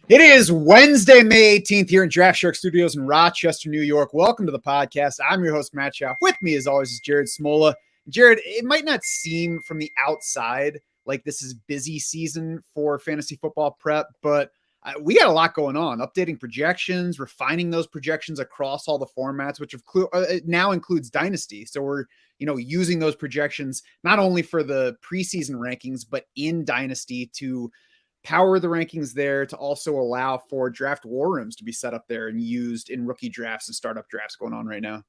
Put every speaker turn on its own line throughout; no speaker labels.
It is Wednesday, May 18th here in Draft Shark Studios in Rochester, New York. Welcome to the podcast. I'm your host, Matt Schauf. With me, as always, is Jared Smola. Jared, it might not seem from the outside like this is busy season for fantasy football prep, but we got a lot going on. Updating projections, refining those projections across all the formats, which now includes Dynasty. So we're using those projections not only for the preseason rankings, but in Dynasty to power the rankings there, to also allow for draft war rooms to be set up there and used in rookie drafts and startup drafts going on right now.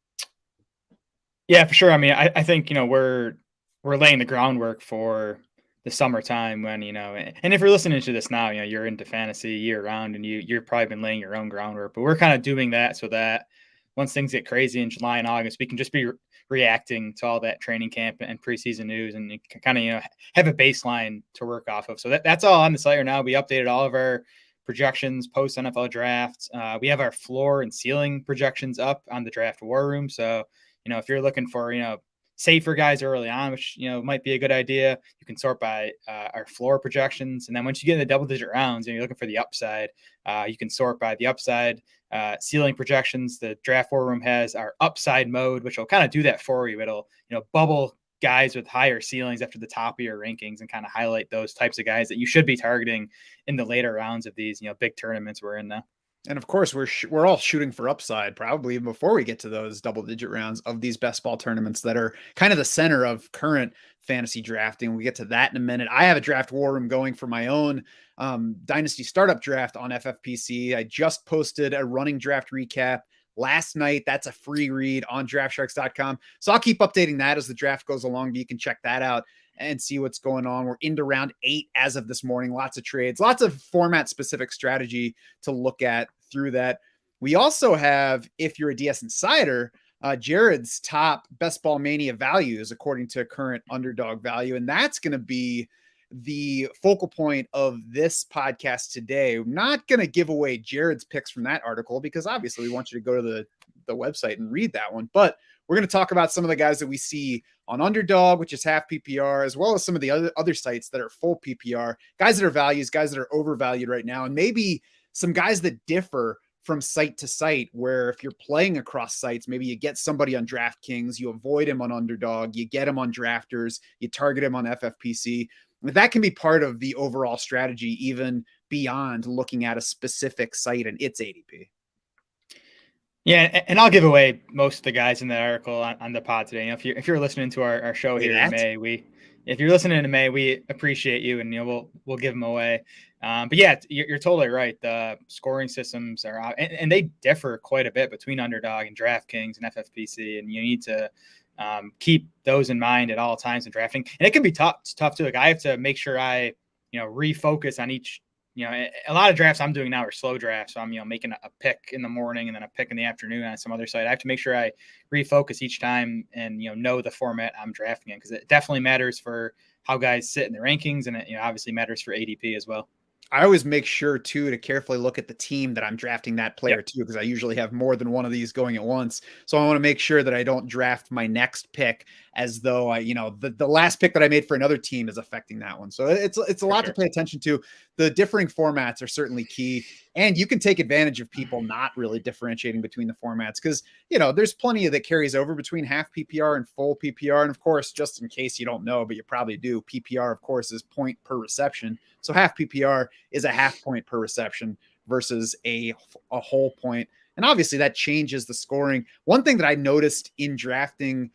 Yeah, for sure. I mean, I think, we're laying the groundwork for the summertime when, and if you're listening to this now, you're into fantasy year round and you're probably been laying your own groundwork, but we're kind of doing that so that once things get crazy in July and August, we can just be reacting to all that training camp and preseason news and kind of, have a baseline to work off of. So that's all on the site right now. We updated all of our projections post NFL drafts. We have our floor and ceiling projections up on the draft war room. So, if you're looking for, safer guys early on, which, might be a good idea, you can sort by our floor projections. And then once you get in the double digit rounds and you're looking for the upside, you can sort by the upside ceiling projections. The draft war room has our upside mode, which will kind of do that for you. It'll, bubble guys with higher ceilings after the top of your rankings and kind of highlight those types of guys that you should be targeting in the later rounds of these, big tournaments we're in now.
And of course, we're all shooting for upside, probably even before we get to those double-digit rounds of these best ball tournaments that are kind of the center of current fantasy drafting. We get to that in a minute. I have a draft war room going for my own Dynasty startup draft on FFPC. I just posted a running draft recap last night. That's a free read on draftsharks.com. So I'll keep updating that as the draft goes along, but you can check that out and see what's going on. We're into round 8 as of this morning. Lots of trades, lots of format specific strategy to look at through that. We also have, if you're a DS Insider, Jared's top best ball mania values according to current underdog value. And that's going to be the focal point of this podcast today. I'm not going to give away Jared's picks from that article because obviously we want you to go to the website and read that one. But we're going to talk about some of the guys that we see on Underdog, which is half PPR, as well as some of the other sites that are full PPR, guys that are values, guys that are overvalued right now, and maybe some guys that differ from site to site, where if you're playing across sites, maybe you get somebody on DraftKings, you avoid him on Underdog, you get him on Drafters, you target him on FFPC. That can be part of the overall strategy, even beyond looking at a specific site and its ADP.
Yeah, and I'll give away most of the guys in that article on the pod today. If you're listening to our show here in May, if you're listening in May, we appreciate you, and we'll give them away. But yeah, you're totally right. The scoring systems are out, and they differ quite a bit between Underdog and DraftKings and FFPC, and you need to keep those in mind at all times in drafting. And it can be tough too. Like I have to make sure I refocus on each. A lot of drafts I'm doing now are slow drafts. So I'm, making a pick in the morning and then a pick in the afternoon on some other site. I have to make sure I refocus each time and, know the format I'm drafting in, because it definitely matters for how guys sit in the rankings. And it, obviously matters for ADP as well.
I always make sure too to carefully look at the team that I'm drafting that player to, because I usually have more than one of these going at once. So I want to make sure that I don't draft my next pick as though the last pick that I made for another team is affecting that one. So it's a lot to pay attention to. The differing formats are certainly key, and you can take advantage of people not really differentiating between the formats, because there's plenty that carries over between half PPR and full PPR. And of course, just in case you don't know, but you probably do, PPR of course is point per reception. So half PPR is a half point per reception versus a whole point. And obviously that changes the scoring. One thing that I noticed in drafting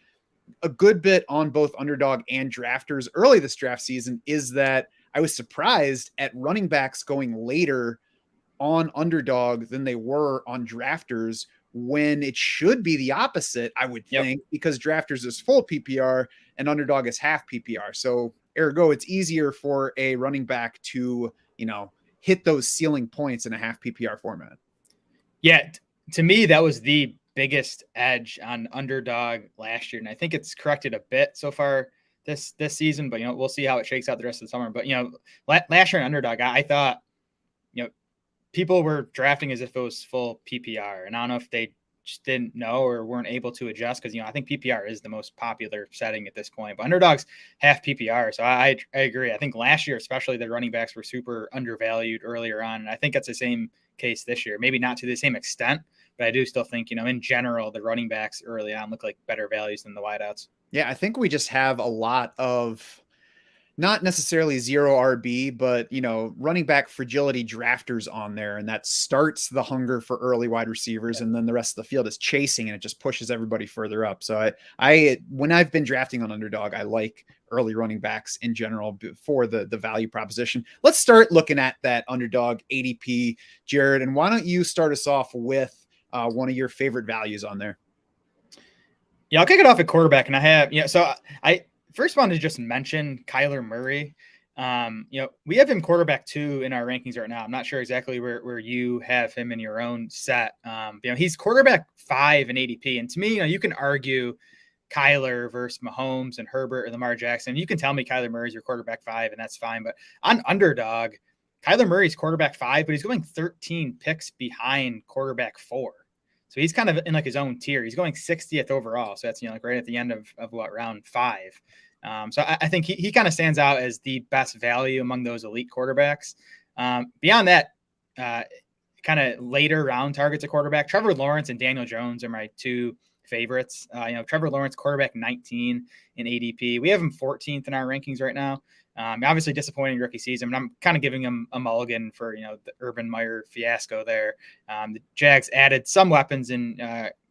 a good bit on both Underdog and Drafters early this draft season is that I was surprised at running backs going later on Underdog than they were on Drafters, when it should be the opposite, I would think, because Drafters is full PPR and Underdog is half PPR. So ergo, it's easier for a running back to, hit those ceiling points in a half PPR format.
Yeah, to me, that was the biggest edge on Underdog last year. And I think it's corrected a bit so far this season, but, we'll see how it shakes out the rest of the summer. But, last year in Underdog, I thought, people were drafting as if it was full PPR. And I don't know if they just didn't know or weren't able to adjust because, I think PPR is the most popular setting at this point. But Underdog's half PPR. So I agree. I think last year, especially, the running backs were super undervalued earlier on. And I think it's the same case this year. Maybe not to the same extent, but I do still think, in general, the running backs early on look like better values than the wideouts.
Yeah, I think we just have a lot of not necessarily zero RB, but running back fragility drafters on there, and that starts the hunger for early wide receivers, and then the rest of the field is chasing, and it just pushes everybody further up. So I when I've been drafting on Underdog, I like early running backs in general for the value proposition. Let's start looking at that Underdog ADP, Jared, and why don't you start us off with one of your favorite values on there?
Yeah, I'll kick it off at quarterback, and I have, so I first wanted to just mention Kyler Murray. We have him quarterback 2 in our rankings right now. I'm not sure exactly where you have him in your own set. He's quarterback 5 in ADP. And to me, you can argue Kyler versus Mahomes and Herbert or Lamar Jackson. You can tell me Kyler Murray's your quarterback 5, and that's fine. But on Underdog, Kyler Murray's quarterback 5, but he's going 13 picks behind quarterback 4. So he's kind of in like his own tier. He's going 60th overall. So that's, like right at the end of what, round 5. So I think he kind of stands out as the best value among those elite quarterbacks. Beyond that, kind of later round targets at quarterback, Trevor Lawrence and Daniel Jones are my 2 favorites. Trevor Lawrence, quarterback 19 in ADP. We have him 14th in our rankings right now. Obviously disappointing rookie season, but I'm kind of giving him a mulligan for, the Urban Meyer fiasco there. The Jags added some weapons in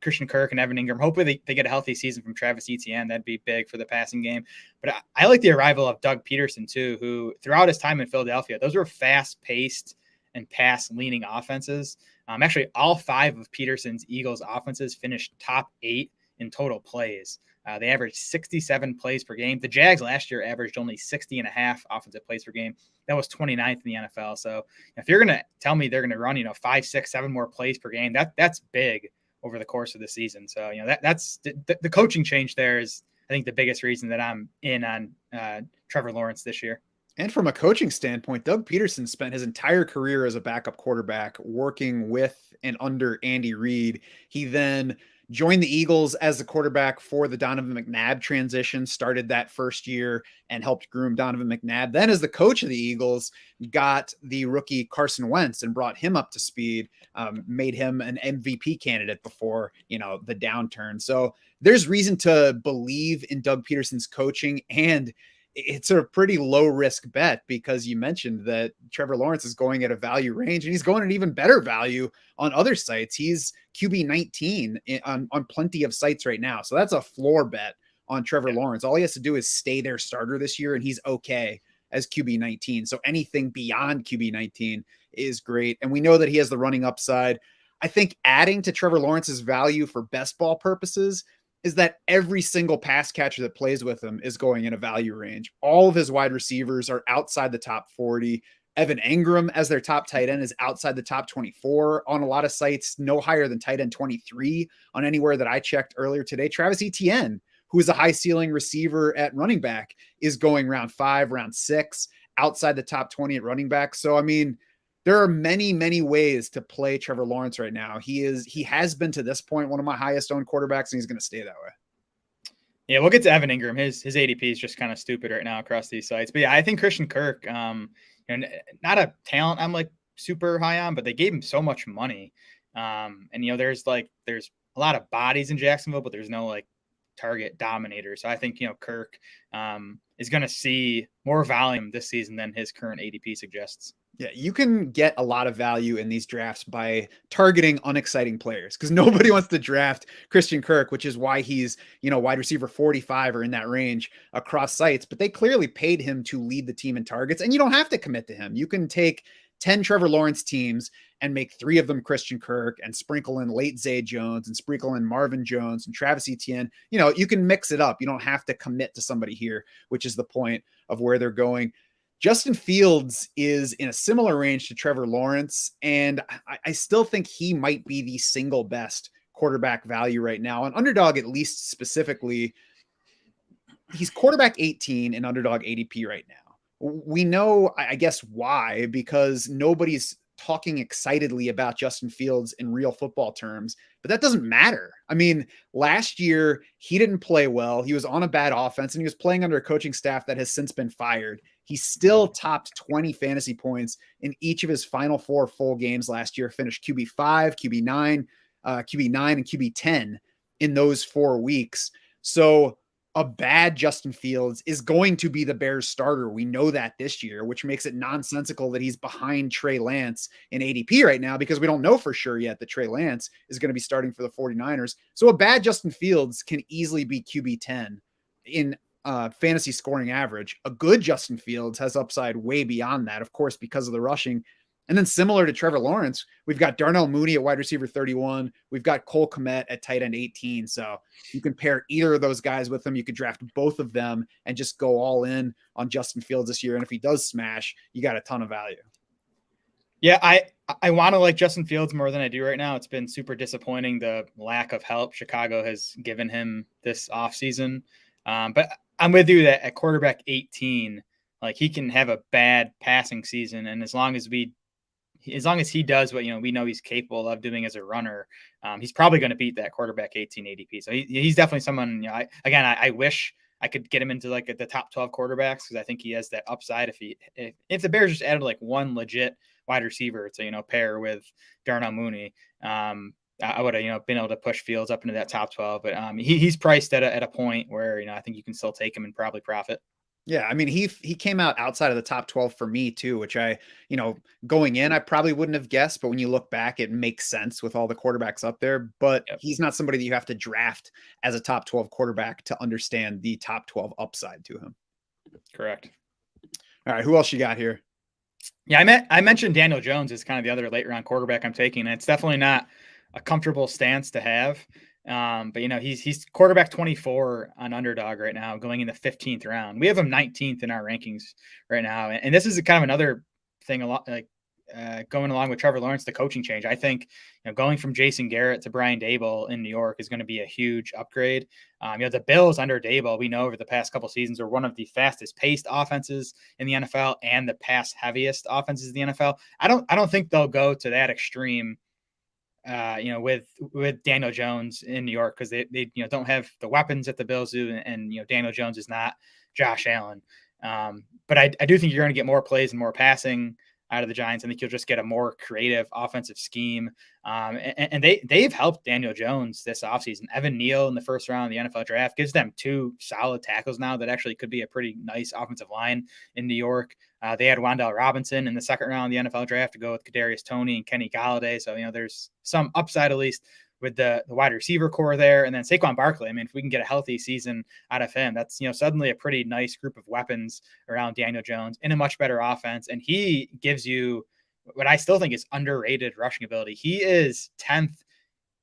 Christian Kirk and Evan Ingram. Hopefully they get a healthy season from Travis Etienne. That'd be big for the passing game. But I like the arrival of Doug Peterson too, who throughout his time in Philadelphia, those were fast-paced and pass-leaning offenses. Actually, all 5 of Peterson's Eagles offenses finished top 8 in total plays. They averaged 67 plays per game. The Jags last year averaged only 60 and a half offensive plays per game. That was 29th in the NFL. So if you're going to tell me they're going to run, 5, 6, 7 more plays per game, that's big over the course of the season. So, that's the coaching change there is, I think, the biggest reason that I'm in on Trevor Lawrence this year.
And from a coaching standpoint, Doug Peterson spent his entire career as a backup quarterback working with and under Andy Reid. He then joined the Eagles as the quarterback for the Donovan McNabb transition, started that first year and helped groom Donovan McNabb. Then as the coach of the Eagles, got the rookie Carson Wentz and brought him up to speed, made him an MVP candidate before, the downturn. So there's reason to believe in Doug Peterson's coaching, and it's a pretty low risk bet because you mentioned that Trevor Lawrence is going at a value range, and he's going at even better value on other sites. He's QB 19 on plenty of sites right now. So that's a floor bet on Trevor Lawrence. All he has to do is stay their starter this year, and he's okay as QB 19. So anything beyond QB 19 is great. And we know that he has the running upside. I think adding to Trevor Lawrence's value for best ball purposes is that every single pass catcher that plays with him is going in a value range. All of his wide receivers are outside the top 40. Evan Ingram as their top tight end is outside the top 24 on a lot of sites, no higher than tight end 23 on anywhere that I checked earlier today. Travis Etienne, who is a high ceiling receiver at running back, is going round 5, round 6, outside the top 20 at running back. So, I mean, there are many, many ways to play Trevor Lawrence right now. He has been to this point one of my highest owned quarterbacks, and he's going to stay that way.
Yeah, we'll get to Evan Ingram. His ADP is just kind of stupid right now across these sites. But yeah, I think Christian Kirk, not a talent I'm like super high on, but they gave him so much money. And there's a lot of bodies in Jacksonville, but there's no like target dominator. So I think Kirk is going to see more volume this season than his current ADP suggests.
Yeah, you can get a lot of value in these drafts by targeting unexciting players because nobody wants to draft Christian Kirk, which is why he's, wide receiver 45 or in that range across sites. But they clearly paid him to lead the team in targets, and you don't have to commit to him. You can take 10 Trevor Lawrence teams and make 3 of them Christian Kirk and sprinkle in late Zay Jones and sprinkle in Marvin Jones and Travis Etienne. You can mix it up. You don't have to commit to somebody here, which is the point of where they're going. Justin Fields is in a similar range to Trevor Lawrence, and I still think he might be the single best quarterback value right now. On Underdog, at least specifically, he's quarterback 18 in Underdog ADP right now. We know, I guess, why, because nobody's talking excitedly about Justin Fields in real football terms, but that doesn't matter. I mean, last year he didn't play well. He was on a bad offense and he was playing under a coaching staff that has since been fired. He still topped 20 fantasy points in each of his final 4 full games last year, finished QB5, QB9, QB9 and QB10 in those 4 weeks. So a bad Justin Fields is going to be the Bears starter. We know that this year, which makes it nonsensical that he's behind Trey Lance in ADP right now, because we don't know for sure yet that Trey Lance is going to be starting for the 49ers. So a bad Justin Fields can easily be QB10 in fantasy scoring average. A good Justin Fields has upside way beyond that, of course, because of the rushing. And then similar to Trevor Lawrence, we've got Darnell Mooney at wide receiver 31. We've got Cole Kmet at tight end 18. So you can pair either of those guys with them. You could draft both of them and just go all in on Justin Fields this year. And if he does smash, you got a ton of value.
Yeah, I want to like Justin Fields more than I do right now. It's been super disappointing, the lack of help Chicago has given him this offseason. But I'm with you that at quarterback 18, like he can have a bad passing season. And as long as he does what, we know he's capable of doing as a runner, he's probably going to beat that quarterback 18 ADP. So he's definitely someone, I wish I could get him into like the top 12 quarterbacks, because I think he has that upside. If the Bears just added like one legit wide receiver to, pair with Darnell Mooney, I would have, been able to push Fields up into that top 12, but he's priced at a point where, I think you can still take him and probably profit.
Yeah, I mean, he came out outside of the top 12 for me too, which going in, I probably wouldn't have guessed, but when you look back, it makes sense with all the quarterbacks up there. But He's not somebody that you have to draft as a top 12 quarterback to understand the top 12 upside to him.
Correct.
All right, who else you got here?
Yeah, I mentioned Daniel Jones is kind of the other late round quarterback I'm taking, and it's definitely not a comfortable stance to have. But he's quarterback 24 on Underdog right now, going in the 15th round. We have him 19th in our rankings right now, and this is kind of another thing, a lot like going along with Trevor Lawrence, the coaching change. I think going from Jason Garrett to Brian Daboll in New York is going to be a huge upgrade. The Bills under Daboll, we know over the past couple seasons, are one of the fastest paced offenses in the NFL and the pass heaviest offenses in the NFL. I don't think they'll go to that extreme. With Daniel Jones in New York, because they don't have the weapons that the Bills do, and Daniel Jones is not Josh Allen. But I do think you're going to get more plays and more passing out of the Giants. I think you'll just get a more creative offensive scheme. And they've helped Daniel Jones this offseason. Evan Neal in the first round of the NFL draft gives them 2 solid tackles now that actually could be a pretty nice offensive line in New York. They had Wan'Dale Robinson in the second round of the NFL draft to go with Kadarius Toney and Kenny Golladay. So, there's some upside, at least with the wide receiver core there. And then Saquon Barkley. I mean, if we can get a healthy season out of him, that's, suddenly a pretty nice group of weapons around Daniel Jones in a much better offense. And he gives you what I still think is underrated rushing ability. He is 10th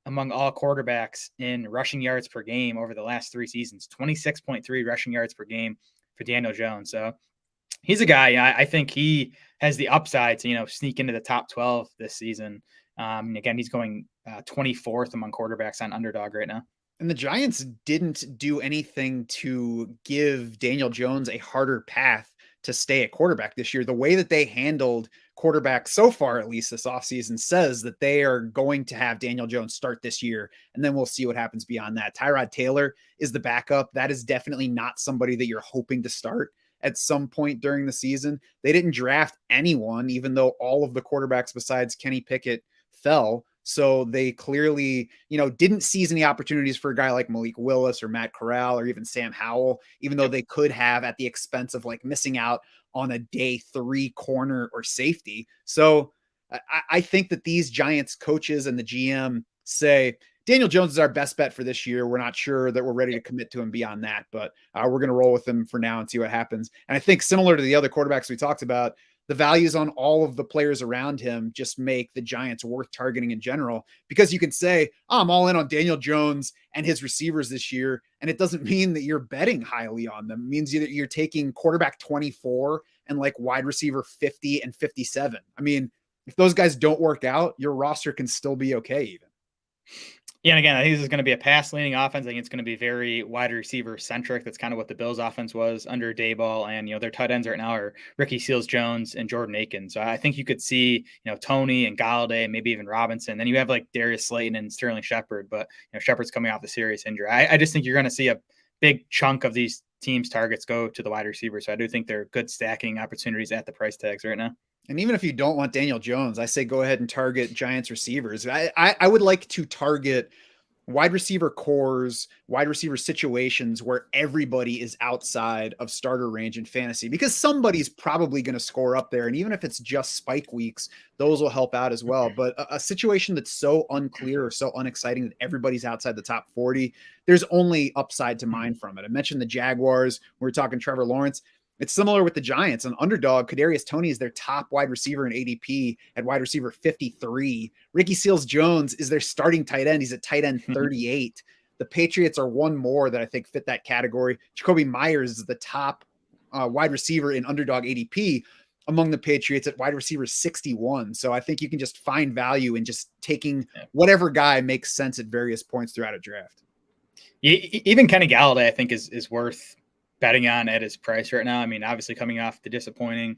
among all quarterbacks in rushing yards per game over the last 3 seasons, 26.3 rushing yards per game for Daniel Jones. So he's a guy, I think he has the upside to, sneak into the top 12 this season. Again, he's going 24th among quarterbacks on Underdog right now.
And the Giants didn't do anything to give Daniel Jones a harder path to stay at quarterback this year. The way that they handled quarterback so far, at least this offseason, says that they are going to have Daniel Jones start this year, and then we'll see what happens beyond that. Tyrod Taylor is the backup. That is definitely not somebody that you're hoping to start at some point during the season. They didn't draft anyone, even though all of the quarterbacks besides Kenny Pickett fell. So they clearly, didn't seize any opportunities for a guy like Malik Willis or Matt Corral or even Sam Howell, even though they could have at the expense of like missing out on a day 3 corner or safety. So I think that these Giants coaches and the GM say, Daniel Jones is our best bet for this year. We're not sure that we're ready to commit to him beyond that, but we're going to roll with him for now and see what happens. And I think similar to the other quarterbacks we talked about, the values on all of the players around him just make the Giants worth targeting in general, because you can say, I'm all in on Daniel Jones and his receivers this year. And it doesn't mean that you're betting highly on them. It means that you're taking quarterback 24 and like wide receiver 50 and 57. I mean, if those guys don't work out, your roster can still be okay even.
Yeah, and again, I think this is going to be a pass-leaning offense. I think it's going to be very wide receiver-centric. That's kind of what the Bills' offense was under Daboll. And, their tight ends right now are Ricky Seals-Jones and Jordan Akins. So I think you could see, Tony and Galladay, maybe even Robinson. Then you have like Darius Slayton and Sterling Shepard. But, Shepard's coming off the serious injury. I just think you're going to see a big chunk of these teams' targets go to the wide receiver. So I do think they're good stacking opportunities at the price tags right now.
And even if you don't want Daniel Jones, I say go ahead and target Giants receivers. I would like to target wide receiver cores, wide receiver situations where everybody is outside of starter range in fantasy, because somebody's probably going to score up there. And even if it's just spike weeks, those will help out as well. But a situation that's so unclear or so unexciting that everybody's outside the top 40, there's only upside to mine from it. I mentioned the Jaguars. We're talking Trevor Lawrence. It's similar with the Giants. On Underdog, Kadarius Toney is their top wide receiver in ADP at wide receiver 53. Ricky Seals-Jones is their starting tight end. He's at tight end 38. The Patriots are one more that I think fit that category. Jacoby Myers is the top wide receiver in Underdog ADP among the Patriots at wide receiver 61. So I think you can just find value in just taking whatever guy makes sense at various points throughout a draft.
Even Kenny Galladay, I think, is worth betting on at his price right now. I mean, obviously coming off the disappointing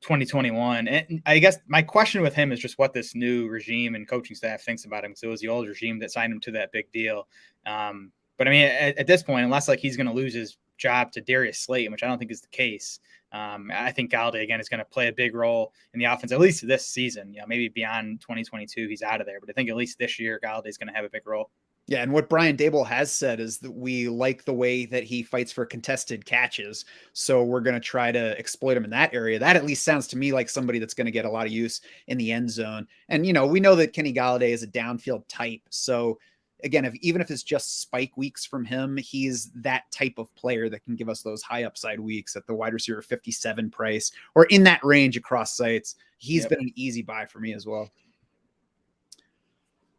2021. And I guess my question with him is just what this new regime and coaching staff thinks about him. So it was the old regime that signed him to that big deal. But I mean, at this point, unless like he's going to lose his job to Darius Slayton, which I don't think is the case, I think Galladay, again, is going to play a big role in the offense, at least this season. Maybe beyond 2022, he's out of there. But I think at least this year, Galladay is going to have a big role.
Yeah, and what Brian Daboll has said is that we like the way that he fights for contested catches. So we're going to try to exploit him in that area. That at least sounds to me like somebody that's going to get a lot of use in the end zone. And, we know that Kenny Galladay is a downfield type. So again, even if it's just spike weeks from him, he's that type of player that can give us those high upside weeks at the wide receiver 57 price or in that range across sites. He's been an easy buy for me as well.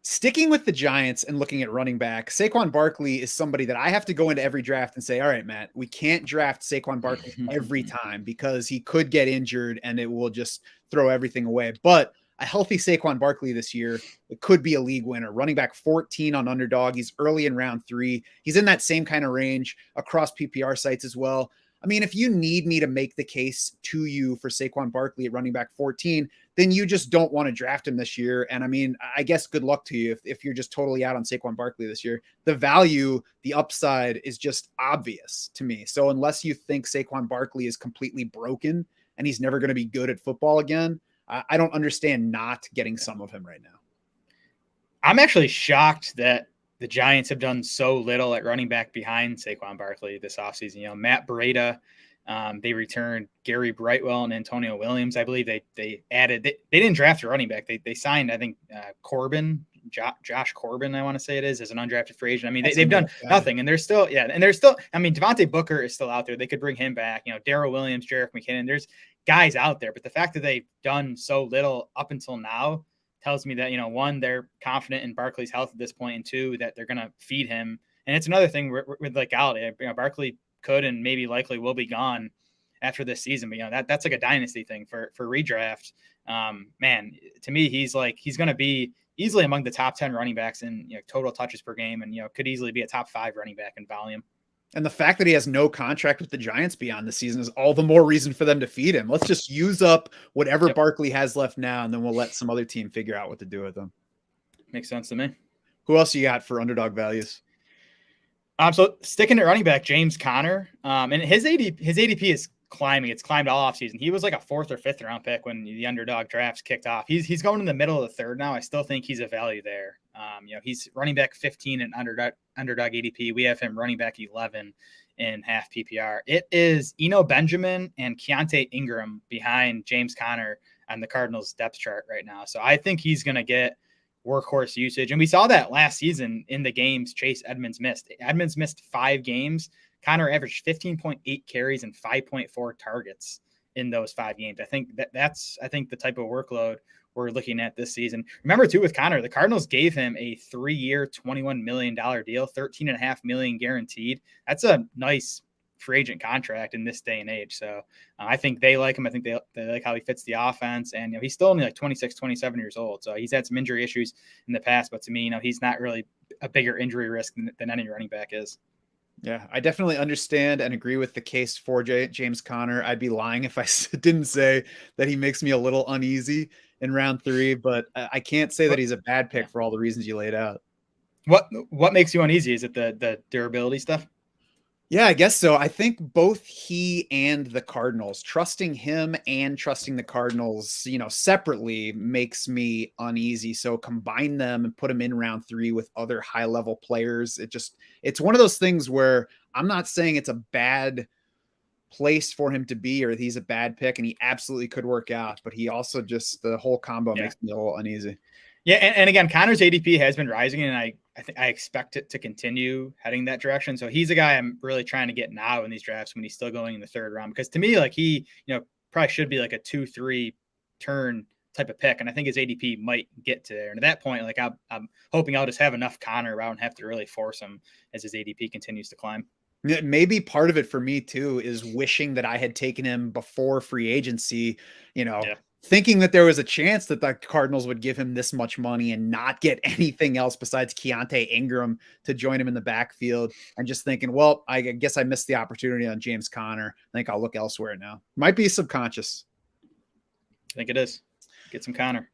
Sticking with the Giants and looking at running back, Saquon Barkley is somebody that I have to go into every draft and say, all right, Matt, we can't draft Saquon Barkley every time because he could get injured and it will just throw everything away. But a healthy Saquon Barkley this year, it could be a league winner. Running back 14 on Underdog. He's early in round 3. He's in that same kind of range across PPR sites as well. I mean, if you need me to make the case to you for Saquon Barkley at running back 14, then you just don't want to draft him this year. And I mean, I guess good luck to you if you're just totally out on Saquon Barkley this year. The value, the upside is just obvious to me. So unless you think Saquon Barkley is completely broken and he's never going to be good at football again, I don't understand not getting some of him right now.
I'm actually shocked that the Giants have done so little at running back behind Saquon Barkley this offseason. Matt Breida, they returned Gary Brightwell and Antonio Williams. I believe they added, they didn't draft a running back. They signed, I think, Josh Corbin, I want to say it is, as an undrafted free agent. I mean, they've done nothing, and they're still, I mean, Devontae Booker is still out there. They could bring him back. Darrell Williams, Jerick McKinnon. There's guys out there, but the fact that they've done so little up until now tells me that, one, they're confident in Barkley's health at this point, and two, that they're going to feed him. And it's another thing with like Galladay. Barkley could and maybe likely will be gone after this season, but that's like a dynasty thing for redraft. Man, to me, he's going to be easily among the top 10 running backs in total touches per game, and could easily be a top 5 running back in volume.
And the fact that he has no contract with the Giants beyond the season is all the more reason for them to feed him. Let's just use up whatever Barkley has left now, and then we'll let some other team figure out what to do with them.
Makes sense to me.
Who else you got for Underdog values?
So sticking to running back, James Conner, and his ADP is climbing. It's climbed all offseason. He was like a 4th or 5th round pick when the Underdog drafts kicked off. He's going in the middle of the 3rd now. I still think he's a value there. He's running back 15 in Underdog ADP. We have him running back 11 in half PPR. It is Eno Benjamin and Keontae Ingram behind James Conner on the Cardinals depth chart right now. So I think he's going to get workhorse usage. And we saw that last season in the games Chase Edmonds missed. Edmonds missed 5 games. Conner averaged 15.8 carries and 5.4 targets in those 5 games. I think that's the type of workload we're looking at this season. Remember too, with Conner, the Cardinals gave him a 3-year, $21 million deal, $13.5 million guaranteed. That's a nice free agent contract in this day and age. So I think they like him. I think they like how he fits the offense, and he's still only like 26, 27 years old. So he's had some injury issues in the past, but to me, he's not really a bigger injury risk than any running back is.
Yeah, I definitely understand and agree with the case for James Conner. I'd be lying if I didn't say that he makes me a little uneasy in round 3, but I can't say that he's a bad pick for all the reasons you laid out.
What makes you uneasy? Is it the durability stuff?
Yeah, I guess so. I think both he and the Cardinals, trusting him and trusting the Cardinals, separately makes me uneasy. So combine them and put them in round 3 with other high level players. It's one of those things where I'm not saying it's a bad place for him to be or he's a bad pick, and he absolutely could work out, but he also just, the whole combo makes me a little uneasy.
Yeah, and again, Connor's ADP has been rising, and I think I expect it to continue heading that direction. So he's a guy I'm really trying to get now in these drafts when he's still going in the 3rd round, because to me, like, he, probably should be like a 2-3 turn type of pick, and I think his ADP might get to there. And at that point, like, I'm hoping I'll just have enough Connor where I don't have to really force him as his ADP continues to climb.
Maybe part of it for me too is wishing that I had taken him before free agency, thinking that there was a chance that the Cardinals would give him this much money and not get anything else besides Keontae Ingram to join him in the backfield, and just thinking, well, I guess I missed the opportunity on James Conner. I think I'll look elsewhere now. Might be subconscious.
I think it is. Get some Conner.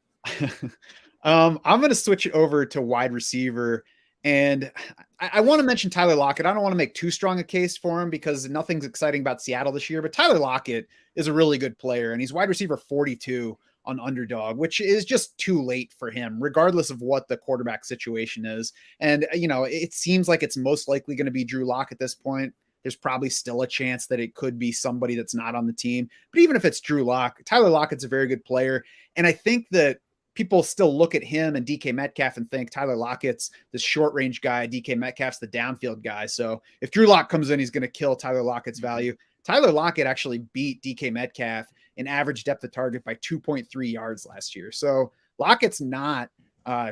I'm going to switch it over to wide receiver. And I want to mention Tyler Lockett. I don't want to make too strong a case for him because nothing's exciting about Seattle this year, but Tyler Lockett is a really good player, and he's wide receiver 42 on Underdog, which is just too late for him, regardless of what the quarterback situation is. And, it seems like it's most likely going to be Drew Lock at this point. There's probably still a chance that it could be somebody that's not on the team. But even if it's Drew Lock, Tyler Lockett's a very good player. And I think that people still look at him and DK Metcalf and think Tyler Lockett's the short range guy. DK Metcalf's the downfield guy. So if Drew Lock comes in, he's going to kill Tyler Lockett's value. Tyler Lockett actually beat DK Metcalf in average depth of target by 2.3 yards last year. So Lockett's not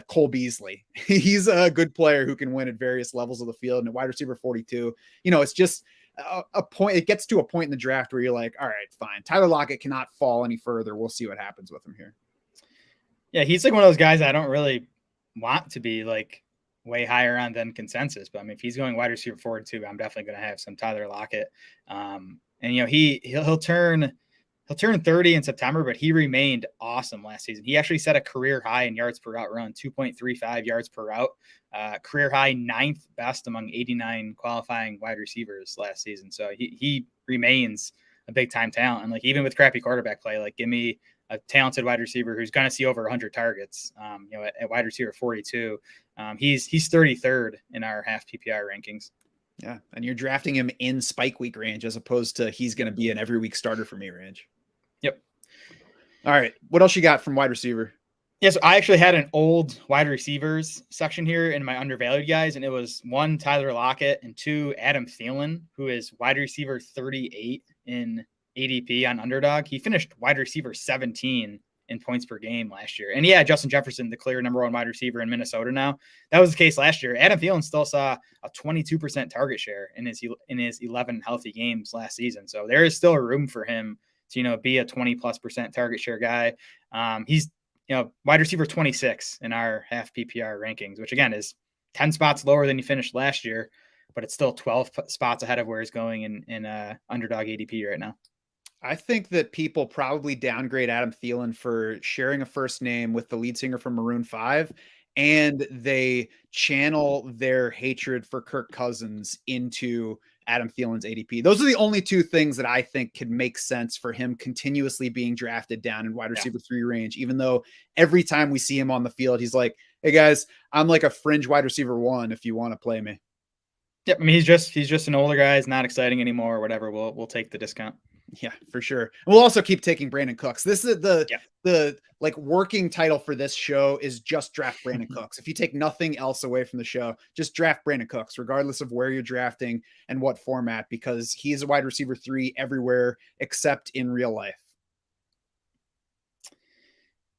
Cole Beasley. He's a good player who can win at various levels of the field. And at wide receiver 42, it's just a point. It gets to a point in the draft where you're like, all right, fine. Tyler Lockett cannot fall any further. We'll see what happens with him here.
Yeah, he's like one of those guys I don't really want to be like way higher on than consensus. But I mean, if he's going wide receiver 42, I'm definitely going to have some Tyler Lockett. And he'll turn 30 in September, but he remained awesome last season. He actually set a career high in yards per route run, 2.35 yards per route, career high 9th best among 89 qualifying wide receivers last season. So he remains a big time talent. And like, even with crappy quarterback play, like, give me a talented wide receiver who's going to see over 100 targets, at wide receiver 42. He's 33rd in our half PPR rankings.
Yeah. And you're drafting him in spike week range, as opposed to he's going to be an every week starter for me range.
Yep.
All right. What else you got from wide receiver?
Yes, I actually had an old wide receivers section here in my undervalued guys, and it was 1, Tyler Lockett, and 2, Adam Thielen, who is wide receiver 38 in ADP on Underdog. He finished wide receiver 17 in points per game last year. And Justin Jefferson, the clear number 1 wide receiver in Minnesota now. That was the case last year. Adam Thielen still saw a 22% target share in his 11 healthy games last season. So there is still a room for him to, be a 20+% target share guy. He's, wide receiver 26 in our half PPR rankings, which again is 10 spots lower than he finished last year, but it's still 12 spots ahead of where he's going in Underdog ADP right now.
I think that people probably downgrade Adam Thielen for sharing a first name with the lead singer from Maroon 5, and they channel their hatred for Kirk Cousins into Adam Thielen's ADP. Those are the only 2 things that I think could make sense for him continuously being drafted down in wide receiver 3 range, even though every time we see him on the field, he's like, hey guys, I'm like a fringe wide receiver 1 if you want to play me.
Yep. I mean, he's just an older guy. He's not exciting anymore or whatever. We'll take the discount.
Yeah, for sure. We'll also keep taking Brandon Cooks. This is the like working title for this show is just draft Brandon Cooks. If you take nothing else away from the show, just draft Brandon Cooks, regardless of where you're drafting and what format, because he's a wide receiver 3 everywhere except in real life.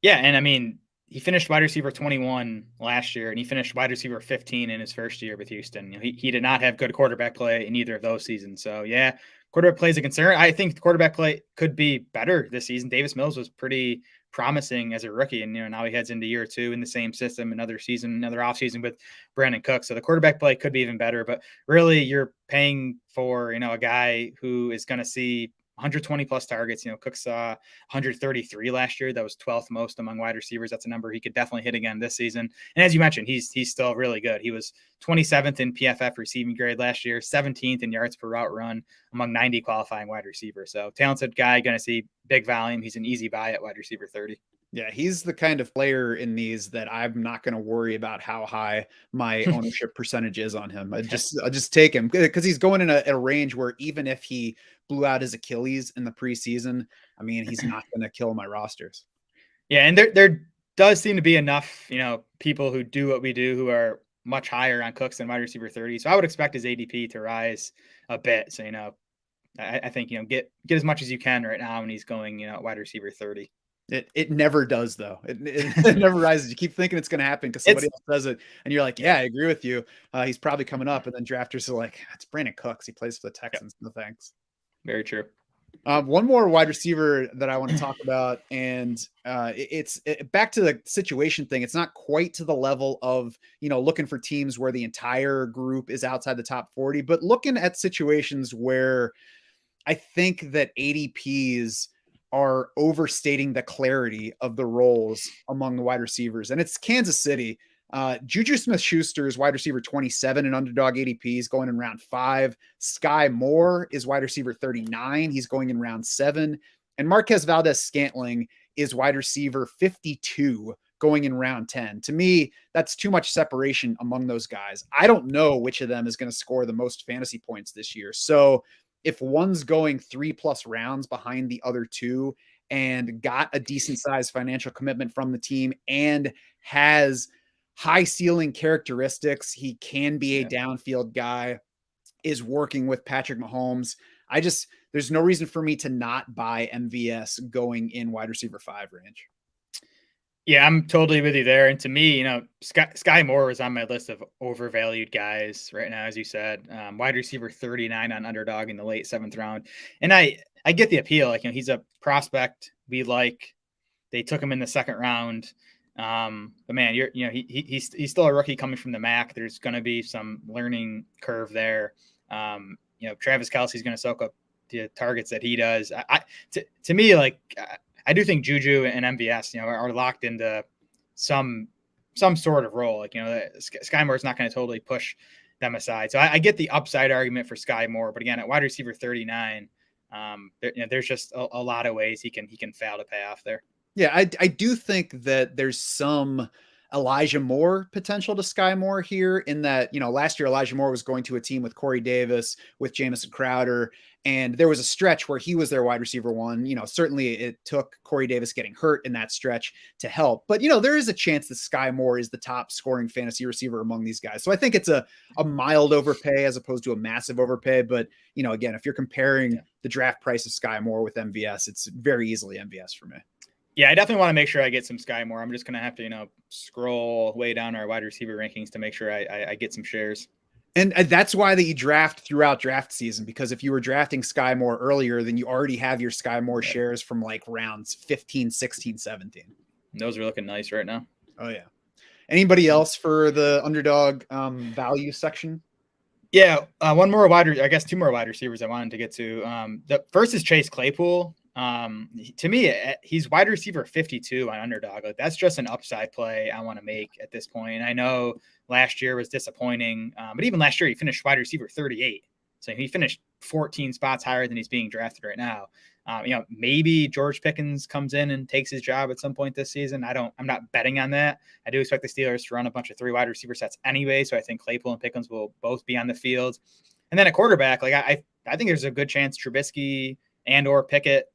Yeah. And I mean, he finished wide receiver 21 last year, and he finished wide receiver 15 in his first year with Houston. He did not have good quarterback play in either of those seasons. So, yeah, quarterback play is a concern. I think the quarterback play could be better this season. Davis Mills was pretty promising as a rookie, and now he heads into year 2 in the same system, another offseason with Brandon Cook. So the quarterback play could be even better. But really, you're paying for a guy who is going to see 120 plus targets. Cook saw 133 last year. That was 12th most among wide receivers. That's a number he could definitely hit again this season. And as you mentioned, he's still really good. He was 27th in PFF receiving grade last year, 17th in yards per route run among 90 qualifying wide receivers. So talented guy, going to see big volume. He's an easy buy at wide receiver 30.
Yeah, he's the kind of player in these that I'm not going to worry about how high my ownership percentage is on him. I'll just take him because he's going in a range where even if he blew out his Achilles in the preseason, I mean, he's not going to kill my rosters.
Yeah, and there does seem to be enough, people who do what we do who are much higher on Cooks than wide receiver 30. So I would expect his ADP to rise a bit. So, I think, get as much as you can right now when he's going, wide receiver 30.
It never does though. It never rises. You keep thinking it's going to happen because somebody else does it, and you're like, "Yeah, I agree with you. He's probably coming up." And then drafters are like, "It's Brandon Cooks. He plays for the Texans." No thanks.
Very true.
One more wide receiver that I want to talk about, and it's back to the situation thing. It's not quite to the level of looking for teams where the entire group is outside the top 40, but looking at situations where I think that ADPs are overstating the clarity of the roles among the wide receivers. And it's Kansas City. Juju Smith-Schuster is wide receiver 27 in Underdog ADPs going in round 5. Sky Moore is wide receiver 39. He's going in round 7. And Marquez Valdez-Scantling is wide receiver 52 going in round 10. To me, that's too much separation among those guys. I don't know which of them is going to score the most fantasy points this year. So if one's going 3+ rounds behind the other two and got a decent sized financial commitment from the team and has high ceiling characteristics, he can be a downfield guy, is working with Patrick Mahomes. There's no reason for me to not buy MVS going in wide receiver 5 range.
Yeah, I'm totally with you there. And to me, Sky Moore was on my list of overvalued guys right now, as you said. Wide receiver 39 on Underdog in the late 7th round. And I get the appeal. Like, he's a prospect we like. They took him in the 2nd round. But man, he's still a rookie coming from the MAC. There's going to be some learning curve there. Travis Kelce's going to soak up the targets that he does. To me, like, I do think Juju and MVS, are locked into some sort of role. Like, Sky Moore's not going to totally push them aside. So I get the upside argument for Sky Moore, but again, at wide receiver 39, there's just a lot of ways he can fail to pay off there.
Yeah, I do think that there's some Elijah Moore potential to Sky Moore here in that, last year Elijah Moore was going to a team with Corey Davis, with Jamison Crowder, and there was a stretch where he was their wide receiver 1. Certainly it took Corey Davis getting hurt in that stretch to help. But, there is a chance that Sky Moore is the top scoring fantasy receiver among these guys. So I think it's a mild overpay as opposed to a massive overpay. But, again, if you're comparing the draft price of Sky Moore with MVS, it's very easily MVS for me.
Yeah, I definitely want to make sure I get some Sky Moore. I'm just going to have to, scroll way down our wide receiver rankings to make sure I get some shares.
And that's why that you draft throughout draft season, because if you were drafting Sky Moore earlier, then you already have your Sky Moore shares from like rounds 15, 16, 17.
Those are looking nice right now.
Oh, yeah. Anybody else for the Underdog value section?
Yeah, two more wide receivers I wanted to get to. The first is Chase Claypool. To me, he's wide receiver 52 on Underdog. Like, that's just an upside play I want to make at this point. And I know last year was disappointing, but even last year he finished wide receiver 38. So he finished 14 spots higher than he's being drafted right now. Maybe George Pickens comes in and takes his job at some point this season. I'm not betting on that. I do expect the Steelers to run a bunch of 3 wide receiver sets anyway. So I think Claypool and Pickens will both be on the field. And then at quarterback, like I think there's a good chance Trubisky and or Pickett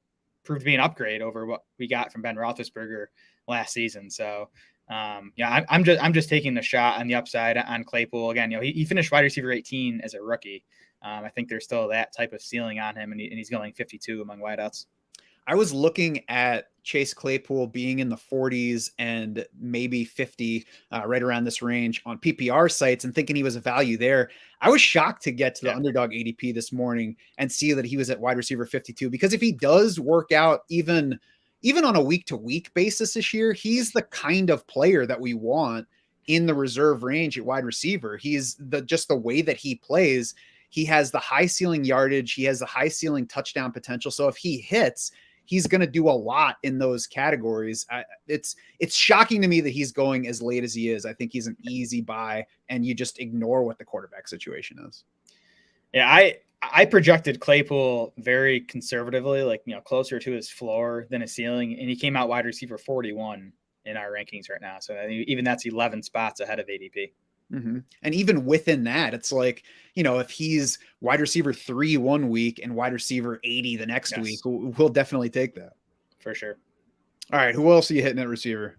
proved to be an upgrade over what we got from Ben Roethlisberger last season. So, I'm just taking the shot on the upside on Claypool. Again, he finished wide receiver 18 as a rookie. I think there's still that type of ceiling on him, and he's going 52 among wideouts.
I was looking at Chase Claypool being in the 40s and maybe 50, right around this range on PPR sites and thinking he was a value there. I was shocked to get to the Underdog ADP this morning and see that he was at wide receiver 52, because if he does work out even on a week to week basis this year, he's the kind of player that we want in the reserve range at wide receiver. He's just the way that he plays. He has the high ceiling yardage. He has the high ceiling touchdown potential. So if he hits, he's going to do a lot in those categories. It's shocking to me that he's going as late as he is. I think he's an easy buy, and you just ignore what the quarterback situation is.
Yeah, I projected Claypool very conservatively, like, closer to his floor than his ceiling, and he came out wide receiver 41 in our rankings right now. So even that's 11 spots ahead of ADP.
Mm-hmm. And even within that, it's like, if he's wide receiver 3 1 week and wide receiver 80 the next week, we'll definitely take that.
For sure.
All right. Who else are you hitting at receiver?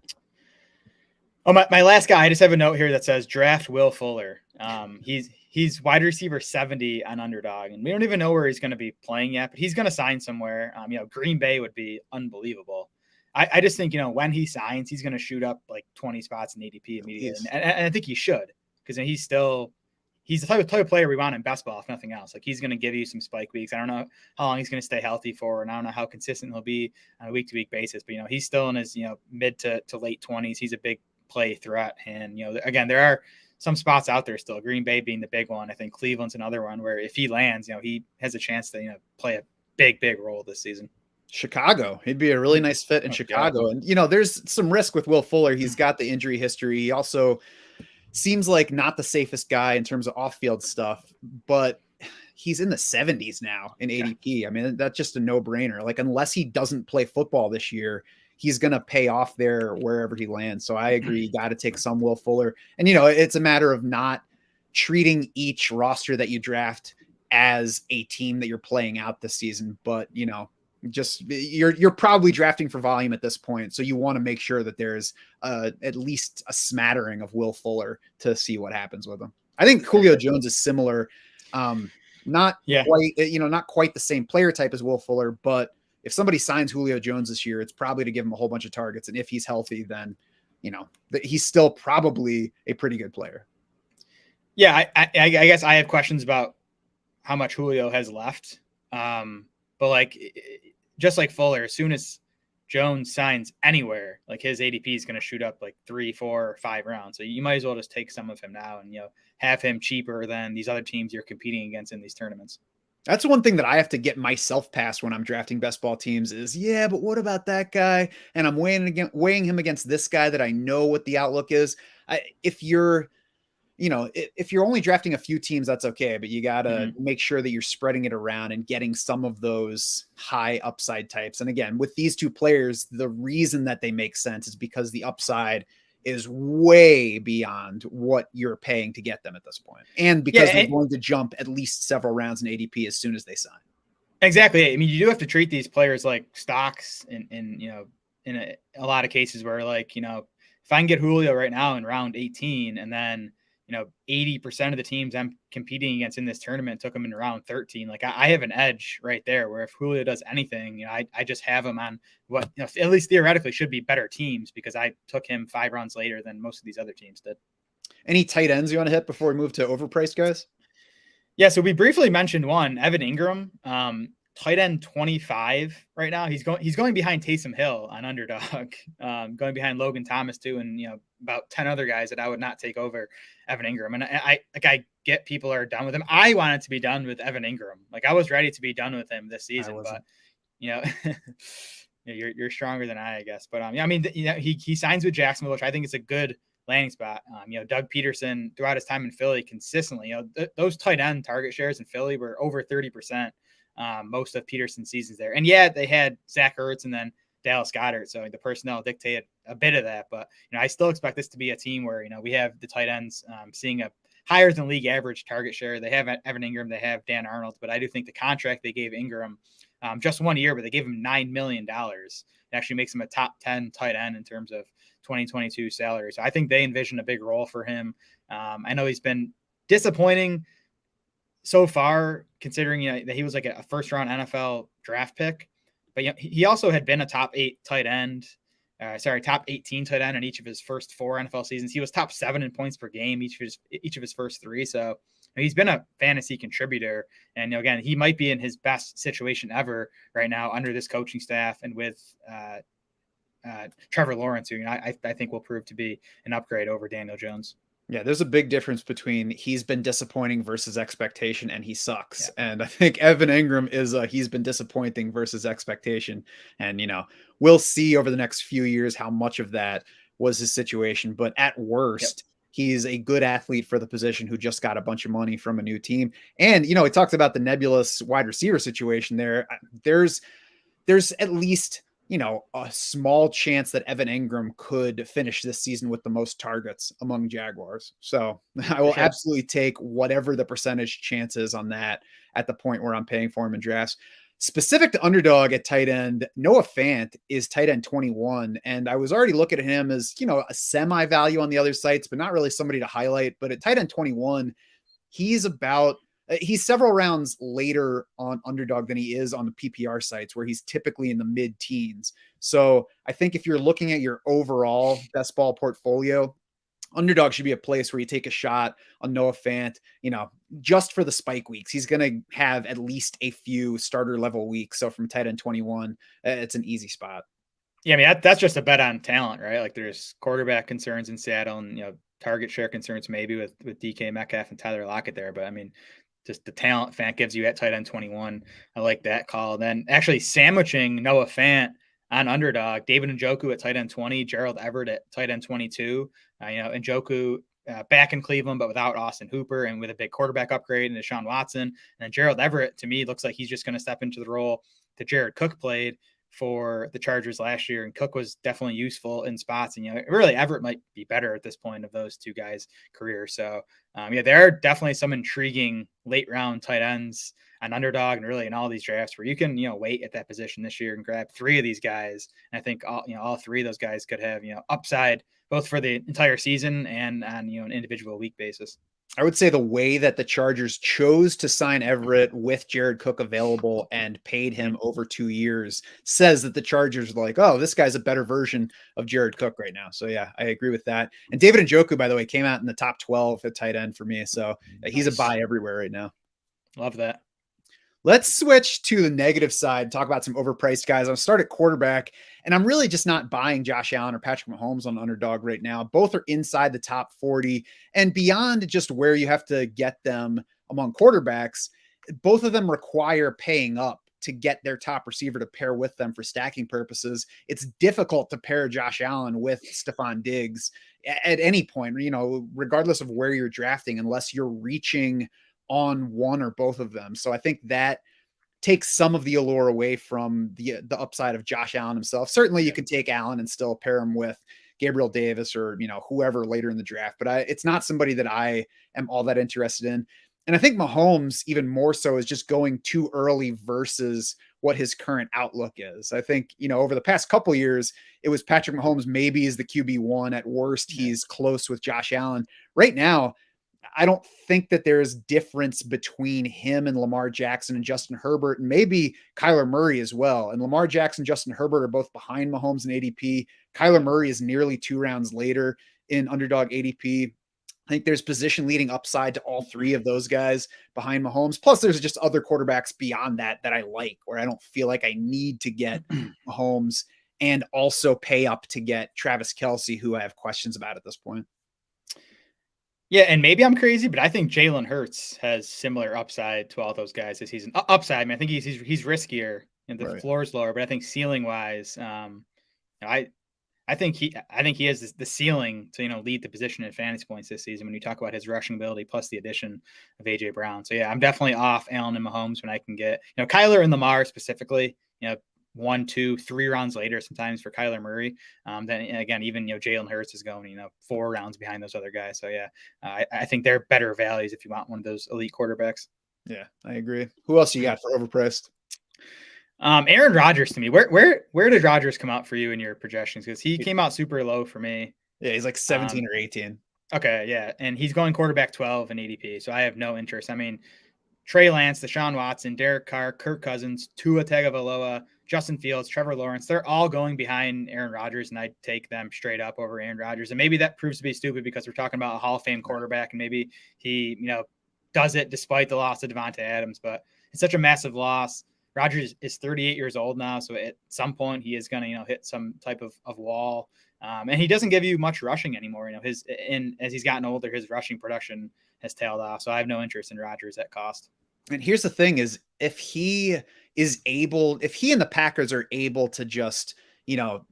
Oh, my last guy, I just have a note here that says draft Will Fuller. He's wide receiver 70 on Underdog, and we don't even know where he's going to be playing yet, but he's going to sign somewhere. Green Bay would be unbelievable. I just think, when he signs, he's going to shoot up like 20 spots in ADP immediately. And I think he should, because he's the type of player we want in best ball, if nothing else. Like, he's going to give you some spike weeks. I don't know how long he's going to stay healthy for, and I don't know how consistent he'll be on a week to week basis, but he's still in his, mid to late 20s. He's a big play threat. And, again, there are some spots out there still, Green Bay being the big one. I think Cleveland's another one where if he lands, he has a chance to, play a big role this season.
Chicago, he'd be a really nice fit in Chicago. And, there's some risk with Will Fuller. He's got the injury history. He also seems like not the safest guy in terms of off-field stuff, but he's in the 70s now in ADP. I mean, that's just a no-brainer. Like, unless he doesn't play football this year, he's going to pay off there wherever he lands. So I agree. You got to take some Will Fuller. And, it's a matter of not treating each roster that you draft as a team that you're playing out this season. But, just you're probably drafting for volume at this point. So you want to make sure that there's at least a smattering of Will Fuller to see what happens with him. I think Julio Jones is similar. Not quite the same player type as Will Fuller, but if somebody signs Julio Jones this year, it's probably to give him a whole bunch of targets. And if he's healthy, then, he's still probably a pretty good player.
Yeah. I guess I have questions about how much Julio has left. But just like Fuller, as soon as Jones signs anywhere, like, his ADP is going to shoot up like 3, 4, 5 rounds. So you might as well just take some of him now and, have him cheaper than these other teams you're competing against in these tournaments.
That's one thing that I have to get myself past when I'm drafting best ball teams is, but what about that guy? And I'm weighing him against this guy that I know what the outlook is. If you're only drafting a few teams, that's okay, but you got to make sure that you're spreading it around and getting some of those high upside types. And again, with these two players, the reason that they make sense is because the upside is way beyond what you're paying to get them at this point. And because they're going to jump at least several rounds in ADP as soon as they sign.
Exactly. I mean, you do have to treat these players like stocks in a lot of cases where, like, if I can get Julio right now in round 18, and then, 80% of the teams I'm competing against in this tournament took him in round 13. Like, I have an edge right there where if Julio does anything, I just have him on what, at least theoretically should be better teams, because I took him 5 rounds later than most of these other teams did.
Any tight ends you want to hit before we move to overpriced guys?
Yeah. So we briefly mentioned one, Evan Ingram, tight end 25 right now. He's going behind Taysom Hill on Underdog, going behind Logan Thomas too, and about 10 other guys that I would not take over Evan Ingram. And I get people are done with him. I wanted to be done with Evan Ingram. Like, I was ready to be done with him this season, but you're stronger than I guess. But I mean, he signs with Jacksonville, which I think is a good landing spot. Doug Peterson throughout his time in Philly consistently, those tight end target shares in Philly were over 30%. Most of Peterson's seasons there. And they had Zach Ertz and then Dallas Goedert. So the personnel dictated a bit of that, but I still expect this to be a team where, we have the tight ends seeing a higher than league average target share. They have Evan Ingram, they have Dan Arnold, but I do think the contract they gave Ingram just 1 year, but they gave him $9 million. It actually makes him a top 10 tight end in terms of 2022 salary. So I think they envision a big role for him. I know he's been disappointing so far, considering that he was like a first round NFL draft pick, But he also had been a top 8 tight end. Top 18 tight end in each of his first 4 NFL seasons. He was top 7 in points per game each of his first 3. So he's been a fantasy contributor. And again, he might be in his best situation ever right now under this coaching staff and with Trevor Lawrence, who I think will prove to be an upgrade over Daniel Jones.
Yeah, there's a big difference between he's been disappointing versus expectation and he sucks. Yeah. And I think Evan Engram is he's been disappointing versus expectation. And, we'll see over the next few years how much of that was his situation. But at worst, he's a good athlete for the position who just got a bunch of money from a new team. And, he talked about the nebulous wide receiver situation there. There's at least a small chance that Evan Engram could finish this season with the most targets among Jaguars. So I will absolutely take whatever the percentage chance is on that at the point where I'm paying for him in drafts. Specific to Underdog at tight end, Noah Fant is tight end 21. And I was already looking at him as, a semi value on the other sites, but not really somebody to highlight. But at tight end 21, he's several rounds later on Underdog than he is on the PPR sites where he's typically in the mid-teens. So I think if you're looking at your overall best ball portfolio, Underdog should be a place where you take a shot on Noah Fant, just for the spike weeks. He's going to have at least a few starter level weeks. So from tight end 21, it's an easy spot.
Yeah, I mean, that's just a bet on talent, right? Like there's quarterback concerns in Seattle and, target share concerns maybe with DK Metcalf and Tyler Lockett there. But I mean, just the talent Fant gives you at tight end 21. I like that call. Then actually sandwiching Noah Fant on Underdog, David Njoku at tight end 20, Gerald Everett at tight end 22. Njoku back in Cleveland, but without Austin Hooper and with a big quarterback upgrade and Deshaun Watson. And then Gerald Everett, to me, looks like he's just going to step into the role that Jared Cook played for the Chargers last year. And Cook was definitely useful in spots. And, really Everett might be better at this point of those two guys' careers. So, there are definitely some intriguing late round tight ends on Underdog and really in all these drafts where you can, wait at that position this year and grab 3 of these guys. And I think all 3 of those guys could have, upside both for the entire season and on, an individual week basis.
I would say the way that the Chargers chose to sign Everett with Jared Cook available and paid him over 2 years says that the Chargers are like, oh, this guy's a better version of Jared Cook right now. So yeah, I agree with that. And David Njoku, by the way, came out in the top 12 at tight end for me. So he's a buy everywhere right now.
Love that.
Let's switch to the negative side, talk about some overpriced guys. I'll start at quarterback, and I'm really just not buying Josh Allen or Patrick Mahomes on Underdog right now. Both are inside the top 40, and beyond just where you have to get them among quarterbacks, both of them require paying up to get their top receiver to pair with them for stacking purposes. It's difficult to pair Josh Allen with Stephon Diggs at any point, regardless of where you're drafting, unless you're reaching on one or both of them. So I think that takes some of the allure away from the upside of Josh Allen himself. Certainly you can take Allen and still pair him with Gabriel Davis or, whoever later in the draft, but it's not somebody that I am all that interested in. And I think Mahomes even more so is just going too early versus what his current outlook is. I think, over the past couple years, it was Patrick Mahomes maybe is the QB1 at worst. He's close with Josh Allen right now. I don't think that there's difference between him and Lamar Jackson and Justin Herbert and maybe Kyler Murray as well. And Lamar Jackson, Justin Herbert are both behind Mahomes and ADP. Kyler Murray is nearly 2 rounds later in Underdog ADP. I think there's position leading upside to all 3 of those guys behind Mahomes. Plus there's just other quarterbacks beyond that I like, where I don't feel like I need to get Mahomes and also pay up to get Travis Kelce, who I have questions about at this point.
Yeah, and maybe I'm crazy, but I think Jalen Hurts has similar upside to all those guys this season. Upside, I mean, I think he's riskier and the floor is lower, but I think ceiling wise, I think he has the ceiling to lead the position in fantasy points this season when you talk about his rushing ability plus the addition of AJ Brown. So yeah, I'm definitely off Allen and Mahomes when I can get Kyler and Lamar specifically. 1, 2, 3 rounds later, sometimes for Kyler Murray. Then again, even Jalen Hurts is going 4 rounds behind those other guys. So yeah, I think they're better values if you want one of those elite quarterbacks.
Yeah, I agree. Who else you got for overpriced?
Aaron Rodgers to me. Where did Rodgers come out for you in your projections? Because he came out super low for me.
Yeah, he's like 17 or 18.
Okay, yeah, and he's going quarterback 12 in ADP, so I have no interest. I mean, Trey Lance, Deshaun Watson, Derek Carr, Kirk Cousins, Tua Tagovailoa, Justin Fields, Trevor Lawrence, they're all going behind Aaron Rodgers, and I'd take them straight up over Aaron Rodgers. And maybe that proves to be stupid because we're talking about a Hall of Fame quarterback, and maybe he, does it despite the loss of Devontae Adams, but it's such a massive loss. Rodgers is 38 years old now, so at some point he is going to, hit some type of wall. And he doesn't give you much rushing anymore. As he's gotten older, his rushing production has tailed off. So I have no interest in Rodgers at cost.
And here's the thing is if he and the Packers are able to just,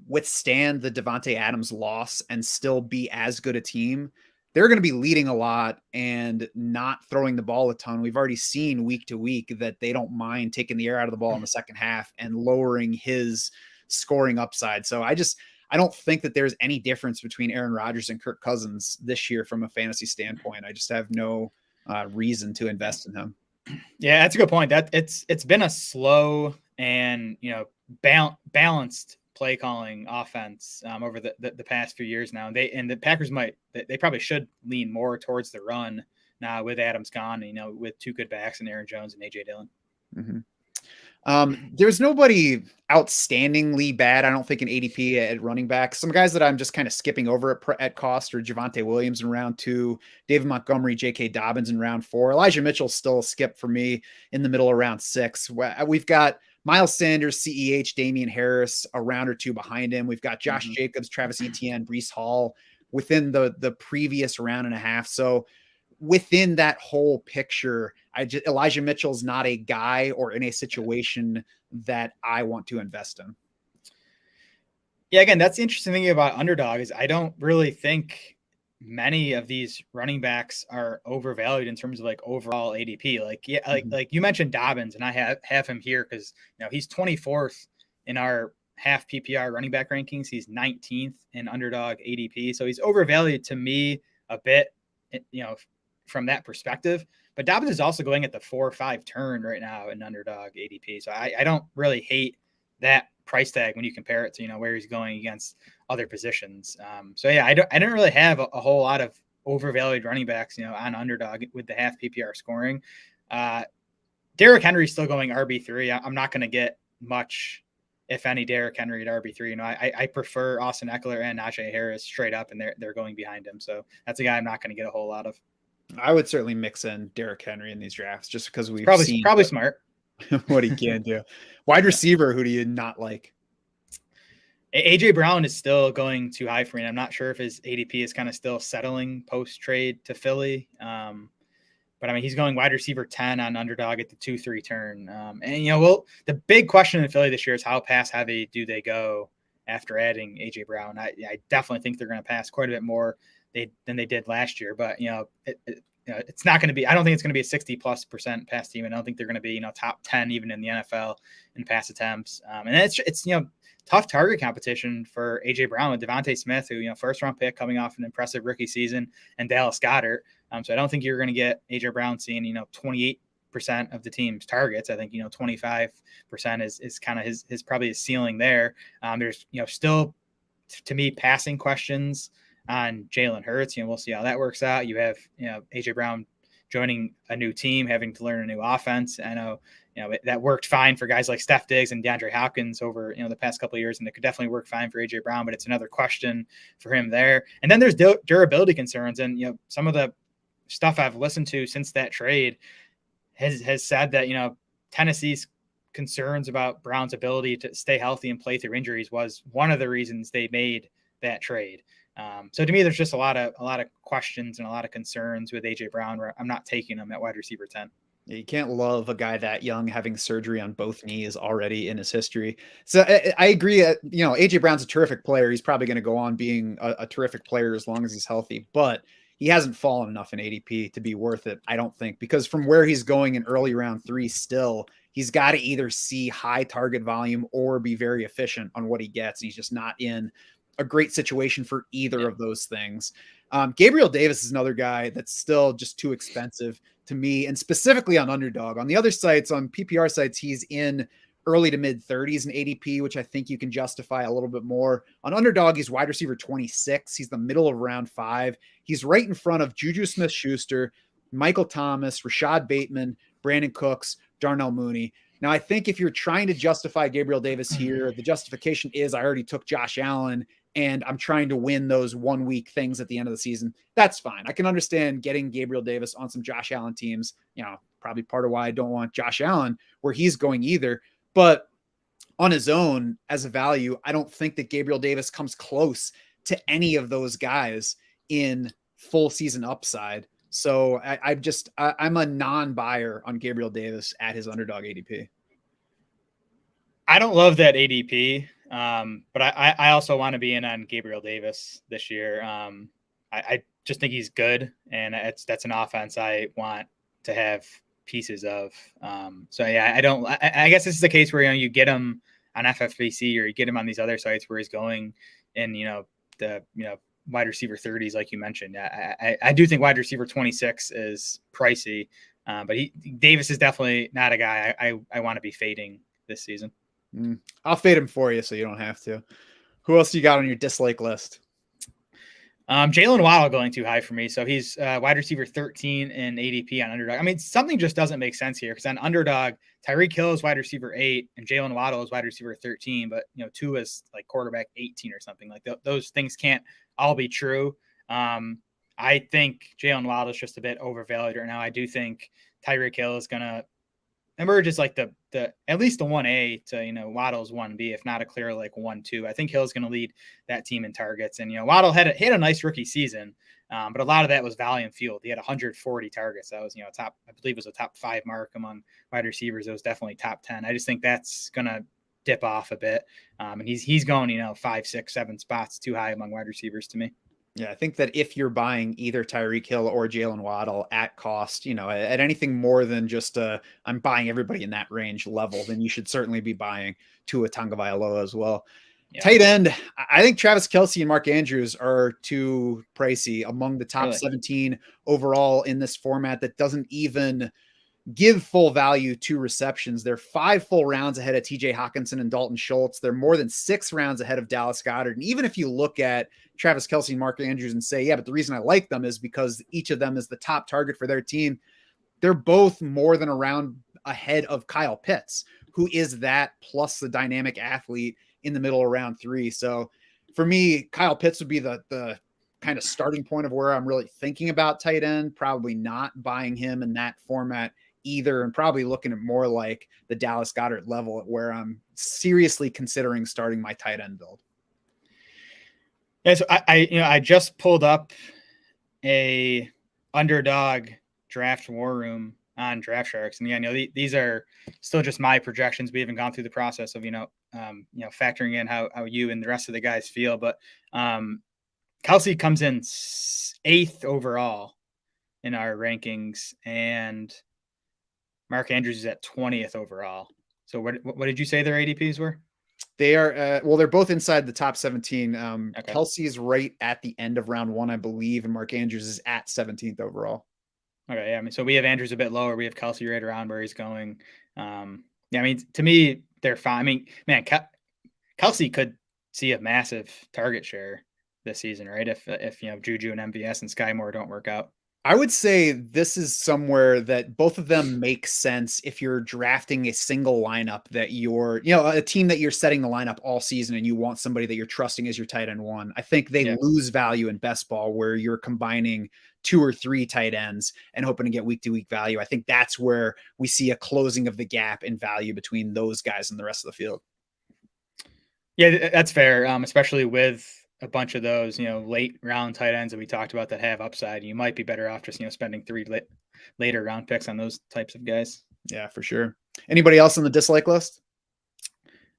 withstand the Devontae Adams loss and still be as good a team, they're going to be leading a lot and not throwing the ball a ton. We've already seen week to week that they don't mind taking the air out of the ball in the second half and lowering his scoring upside. So I don't think that there's any difference between Aaron Rodgers and Kirk Cousins this year from a fantasy standpoint. I just have no reason to invest in him.
Yeah, that's a good point. That it's been a slow and balanced play calling offense over the past few years now. And the Packers they probably should lean more towards the run now with Adams gone, with two good backs and Aaron Jones and AJ Dillon.
Mm-hmm. There's nobody outstandingly bad, I don't think, in ADP at running back. Some guys that I'm just kind of skipping over at cost are Javonte Williams in round 2, David Montgomery, J.K. Dobbins in round 4. Elijah Mitchell's still a skip for me in the middle of round 6. We've got Miles Sanders, CEH, Damian Harris a round or 2 behind him. We've got Josh Jacobs, Travis Etienne, Breece Hall within the previous round and a half. So within that whole picture, Elijah Mitchell's not a guy or in a situation that I want to invest in.
Yeah, again, that's the interesting thing about Underdog is I don't really think many of these running backs are overvalued in terms of like overall ADP. Like you mentioned Dobbins, and I have him here because he's 24th in our half PPR running back rankings. He's 19th in Underdog ADP, so he's overvalued to me a bit, from that perspective. But Dobbins is also going at the 4 or 5 turn right now in Underdog ADP, so I don't really hate that price tag when you compare it to where he's going against other positions. So yeah, I don't really have a whole lot of overvalued running backs on Underdog with the half PPR scoring. Derrick Henry's still going RB3. I'm not going to get much, if any, Derrick Henry at RB3. I prefer Austin Eckler and Najee Harris straight up, and they're going behind him. So that's a guy I'm not going to get a whole lot of.
I would certainly mix in Derrick Henry in these drafts just because we've seen
probably smart
what he can do. Wide receiver, who do you not like?
AJ Brown is still going too high for me. I'm not sure if his ADP is kind of still settling post trade to Philly. But I mean, he's going wide receiver 10 on Underdog at the 2-3 turn. The big question in Philly this year is how pass heavy do they go after adding AJ Brown? I definitely think they're going to pass quite a bit more than they did last year. But it's not going to be. I don't think it's going to be a 60+% pass team. And I don't think they're going to be top 10 even in the NFL in pass attempts. And it's tough target competition for AJ Brown with Devontae Smith, who first round pick coming off an impressive rookie season, and Dallas Goedert. So I don't think you're going to get AJ Brown seeing 28% of the team's targets. I think 25% is kind of his probably his ceiling there. There's still, to me, passing questions on Jalen Hurts. We'll see how that works out. You have AJ Brown joining a new team, having to learn a new offense. I know that worked fine for guys like Steph Diggs and DeAndre Hopkins over the past couple of years, and it could definitely work fine for AJ Brown. But it's another question for him there. And then there's durability concerns, and some of the stuff I've listened to since that trade has said that Tennessee's concerns about Brown's ability to stay healthy and play through injuries was one of the reasons they made that trade. So to me, there's just a lot of questions and a lot of concerns with AJ Brown where I'm not taking him at wide receiver 10.
Yeah, you can't love a guy that young having surgery on both knees already in his history. So I agree. AJ Brown's a terrific player. He's probably going to go on being a terrific player as long as he's healthy, but he hasn't fallen enough in ADP to be worth it, I don't think, because from where he's going in early round 3 still, he's got to either see high target volume or be very efficient on what he gets. And he's just not in a great situation for either of those things. Gabriel Davis is another guy that's still just too expensive to me, and specifically on Underdog. On the other sites, on PPR sites, he's in early to mid 30s in ADP, which I think you can justify a little bit more. On Underdog, he's wide receiver 26. He's the middle of round 5. He's right in front of Juju Smith-Schuster, Michael Thomas, Rashad Bateman, Brandon Cooks, Darnell Mooney. Now, I think if you're trying to justify Gabriel Davis here, the justification is I already took Josh Allen and I'm trying to win those 1 week things at the end of the season. That's fine. I can understand getting Gabriel Davis on some Josh Allen teams, probably part of why I don't want Josh Allen where he's going either. But on his own as a value, I don't think that Gabriel Davis comes close to any of those guys in full season upside. So I'm a non-buyer on Gabriel Davis at his underdog ADP.
I don't love that ADP, but I also want to be in on Gabriel Davis this year. I just think he's good, and that's an offense I want to have pieces of. So yeah, I guess this is the case where you get him on FFPC or you get him on these other sites where he's going in the wide receiver 30s, like you mentioned. I do think wide receiver 26 is pricey, but Davis is definitely not a guy I want to be fading this season.
I'll fade him for you so you don't have to. Who else you got on your dislike list?
Jalen Waddle going too high for me. So he's wide receiver 13 in ADP on Underdog. I mean, something just doesn't make sense here because on Underdog, Tyreek Hill is wide receiver 8 and Jalen Waddle is wide receiver 13, but Tua is like quarterback 18 or something. Like those things can't all be true. I think Jalen Waddle is just a bit overvalued right now. I do think Tyreek Hill is going to emerge as like the at least the 1A to Waddle's 1B, if not a clear like 1-2. I think Hill's going to lead that team in targets, and Waddle had a nice rookie season, but a lot of that was volume fueled. He had 140 targets. That was top, I believe, was a top 5 mark among wide receivers. It was definitely top 10. I just think that's going to dip off a bit, and he's going 5, 6, 7 spots too high among wide receivers to me.
Yeah, I think that if you're buying either Tyreek Hill or Jalen Waddle at cost, at anything more than just I'm buying everybody in that range level, then you should certainly be buying Tua Tagovailoa as well. Yeah. Tight end, I think Travis Kelce and Mark Andrews are too pricey among the top 17 overall in this format that doesn't even give full value to receptions. They're 5 full rounds ahead of TJ Hawkinson and Dalton Schultz. They're more than 6 rounds ahead of Dallas Goedert. And even if you look at Travis Kelce and Mark Andrews and say, yeah, but the reason I like them is because each of them is the top target for their team, they're both more than a round ahead of Kyle Pitts, who is that plus the dynamic athlete in the middle of round 3. So for me, Kyle Pitts would be the kind of starting point of where I'm really thinking about tight end, probably not buying him in that format either, and probably looking at more like the Dallas Goedert level where I'm seriously considering starting my tight end build.
Yeah, so I just pulled up a Underdog draft war room on Draft Sharks, and these are still just my projections. We haven't gone through the process of factoring in how you and the rest of the guys feel, but Kelce comes in 8th overall in our rankings, and Mark Andrews is at 20th overall. So what did you say their ADPs were?
They are, they're both inside the top 17. Okay. Kelce is right at the end of round 1, I believe, and Mark Andrews is at 17th overall.
Okay, yeah, I mean, so we have Andrews a bit lower. We have Kelce right around where he's going. Yeah, I mean, to me, they're fine. I mean, man, Kelce could see a massive target share this season, right? If Juju and MVS and Sky Moore don't work out.
I would say this is somewhere that both of them make sense if you're drafting a single lineup that you're, a team that you're setting the lineup all season and you want somebody that you're trusting as your tight end 1. I think they lose value in best ball where you're combining 2 or 3 tight ends and hoping to get week to week value. I think that's where we see a closing of the gap in value between those guys and the rest of the field.
Yeah, that's fair. Especially with a bunch of those, late round tight ends that we talked about that have upside. You might be better off just, spending 3 later round picks on those types of guys.
Yeah, for sure. Anybody else on the dislike list?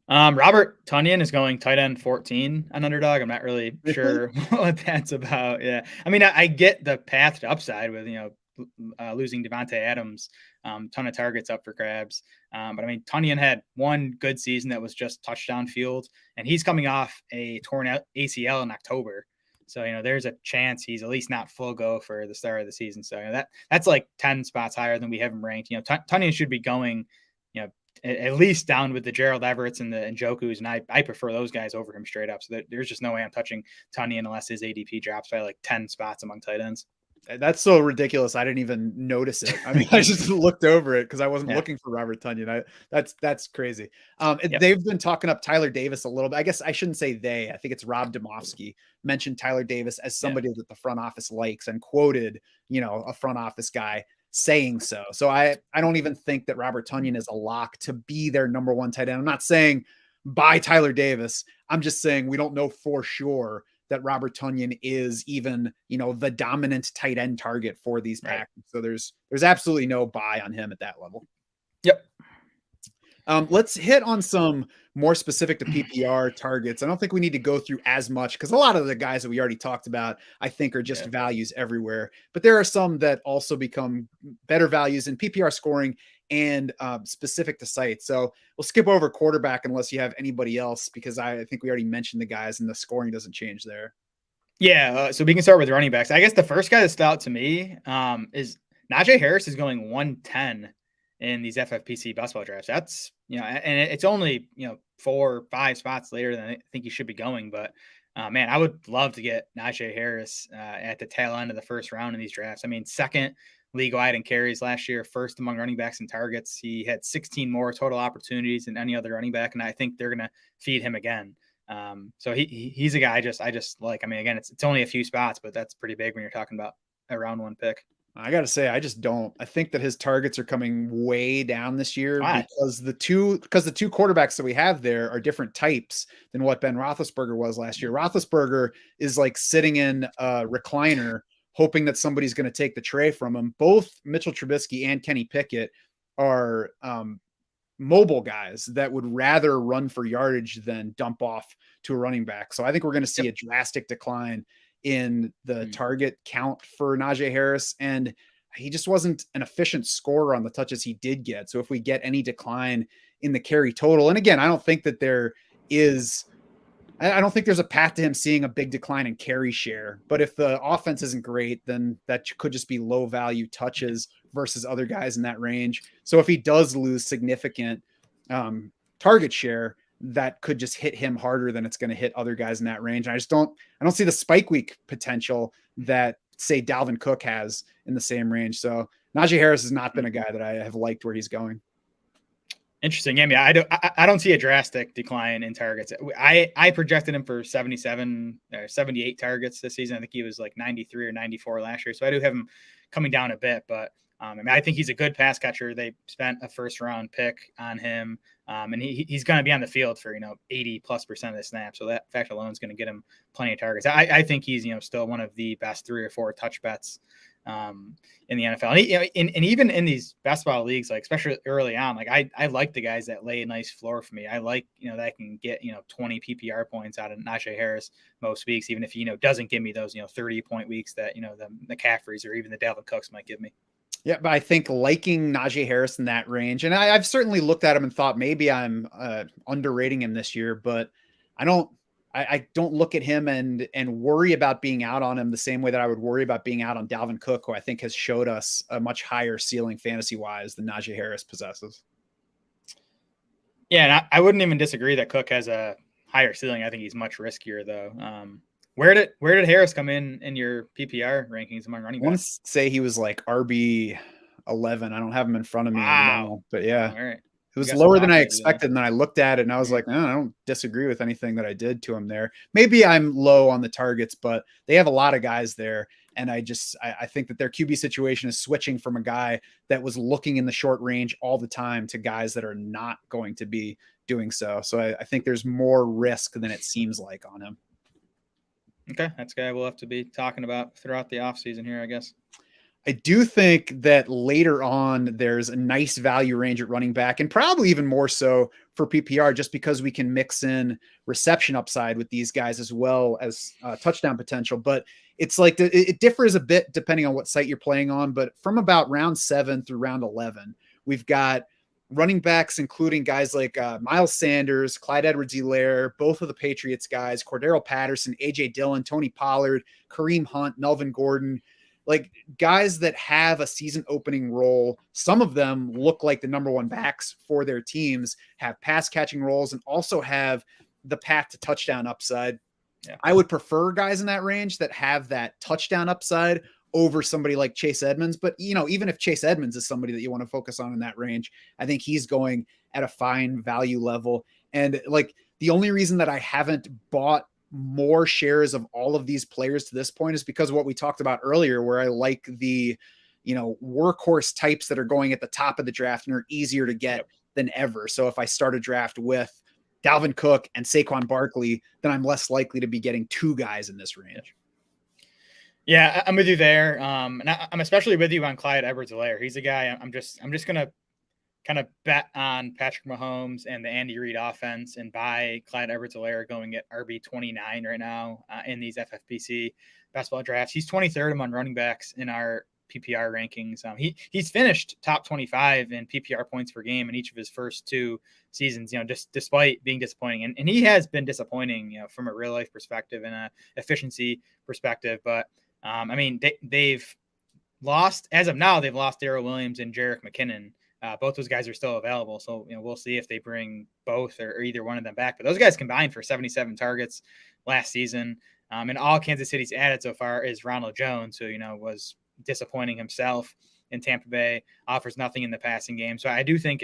Robert Tonyan is going tight end 14 on Underdog. I'm not really sure what that's about. Yeah. I mean, I get the path to upside with, losing Devontae Adams, ton of targets up for grabs. But I mean, Tonyan had one good season that was just touchdown field, and he's coming off a torn ACL in October. So, there's a chance he's at least not full go for the start of the season. So that's like 10 spots higher than we have him ranked. Tonyan should be going, at least down with the Gerald Everett's and the Njokus, and I prefer those guys over him straight up. So there's just no way I'm touching Tonyan unless his ADP drops by like 10 spots among tight ends.
That's so ridiculous. I didn't even notice it. I mean, I just looked over it because I wasn't
Yeah.
looking for Robert Tonyan. That's crazy.
Yep.
They've been talking up Tyler Davis a little bit. I guess I shouldn't say they. I think it's Rob Domofsky mentioned Tyler Davis as
Yeah.
somebody that the front office likes and quoted, a front office guy saying so. So I don't even think that Robert Tonyan is a lock to be their number one tight end. I'm not saying buy Tyler Davis. I'm just saying we don't know for sure that Robert Tonyan is even, the dominant tight end target for these
Right.
Packers. So there's absolutely no buy on him at that level.
Yep.
Let's hit on some more specific to PPR targets. I don't think we need to go through as much because a lot of the guys that we already talked about, I think, are just values everywhere. But there are some that also become better values in PPR scoring and specific to sites. So we'll skip over quarterback unless you have anybody else, because I think we already mentioned the guys and the scoring doesn't change there.
Yeah. So we can start with running backs. I guess the first guy that stood out to me is Najee Harris is going 110 in these FFPC best ball drafts. That's, and it's only, 4 or 5 spots later than I think he should be going. But man, I would love to get Najee Harris at the tail end of the first round in these drafts. I mean, second league-wide in carries last year, first among running backs and targets. He had 16 more total opportunities than any other running back, and I think they're going to feed him again. So he's a guy I just like. I mean, again, it's only a few spots, but that's pretty big when you're talking about a round 1 pick.
I got to say, I just don't. I think that his targets are coming way down this year
Why?
because the two quarterbacks that we have there are different types than what Ben Roethlisberger was last year. Roethlisberger is like sitting in a recliner, hoping that somebody's going to take the tray from him. Both Mitchell Trubisky and Kenny Pickett are mobile guys that would rather run for yardage than dump off to a running back. So I think we're going to see a drastic decline in the target count for Najee Harris. And he just wasn't an efficient scorer on the touches he did get. So if we get any decline in the carry total, and again, I don't think that I don't think there's a path to him seeing a big decline in carry share, but if the offense isn't great, then that could just be low value touches versus other guys in that range. So if he does lose significant target share, that could just hit him harder than it's going to hit other guys in that range. And I don't see the spike week potential that say Dalvin Cook has in the same range. So Najee Harris has not been a guy that I have liked where he's going.
Interesting. Yeah, I don't see a drastic decline in targets. I projected him for 77 or 78 targets this season. I think he was like 93 or 94 last year. So I do have him coming down a bit, but I mean, I think he's a good pass catcher. They spent a first round pick on him. And he's going to be on the field for, 80+% of the snap. So that fact alone is going to get him plenty of targets. I think he's, still one of the best 3 or 4 touch bets in the NFL. And even in these best ball leagues, like especially early on, like I like the guys that lay a nice floor for me. I like, that I can get, 20 PPR points out of Najee Harris most weeks, even if he, doesn't give me those, 30-point weeks that, the McCaffreys or even the Dalvin Cooks might give me.
Yeah, but I think liking Najee Harris in that range, and I've certainly looked at him and thought maybe I'm underrating him this year, but I don't look at him and worry about being out on him the same way that I would worry about being out on Dalvin Cook, who I think has showed us a much higher ceiling fantasy-wise than Najee Harris possesses.
Yeah, and I wouldn't even disagree that Cook has a higher ceiling. I think he's much riskier, though. Where did Harris come in your PPR rankings among running backs?
I want to say he was like RB 11. I don't have him in front of me anymore, but yeah,
all right.
It was lower than I expected. And then I looked at it and I was like, I don't disagree with anything that I did to him there. Maybe I'm low on the targets, but they have a lot of guys there. And I think that their QB situation is switching from a guy that was looking in the short range all the time to guys that are not going to be doing so. So I think there's more risk than it seems like on him.
Okay. That's a guy we'll have to be talking about throughout the offseason here, I guess.
I do think that later on, there's a nice value range at running back, and probably even more so for PPR, just because we can mix in reception upside with these guys as well as touchdown potential. But it's like it differs a bit depending on what site you're playing on. But from about round 7 through round 11, we've got running backs, including guys like Miles Sanders, Clyde Edwards-Helaire, both of the Patriots guys, Cordero Patterson, A.J. Dillon, Tony Pollard, Kareem Hunt, Melvin Gordon. Like guys that have a season opening role. Some of them look like the number 1 backs for their teams, have pass catching roles, and also have the path to touchdown upside. Yeah. I would prefer guys in that range that have that touchdown upside over somebody like Chase Edmonds. But, even if Chase Edmonds is somebody that you want to focus on in that range, I think he's going at a fine value level. And like the only reason that I haven't bought more shares of all of these players to this point is because of what we talked about earlier, where I like the, workhorse types that are going at the top of the draft and are easier to get than ever. So if I start a draft with Dalvin Cook and Saquon Barkley, then I'm less likely to be getting two guys in this range.
Yeah, I'm with you there. And I'm especially with you on Clyde Edwards-Helaire. He's a guy I'm just going to kind of bet on Patrick Mahomes and the Andy Reid offense and buy Clyde Edwards-Helaire going at RB29 right now in these FFPC basketball drafts. He's 23rd among running backs in our PPR rankings. He's finished top 25 in PPR points per game in each of his first two seasons, just despite being disappointing. And he has been disappointing, from a real life perspective and a efficiency perspective. But they've lost, as of now, they've lost Darrell Williams and Jerick McKinnon. Both those guys are still available. So, we'll see if they bring both or either one of them back. But those guys combined for 77 targets last season. And all Kansas City's added so far is Ronald Jones, who, was disappointing himself in Tampa Bay, offers nothing in the passing game. So I do think,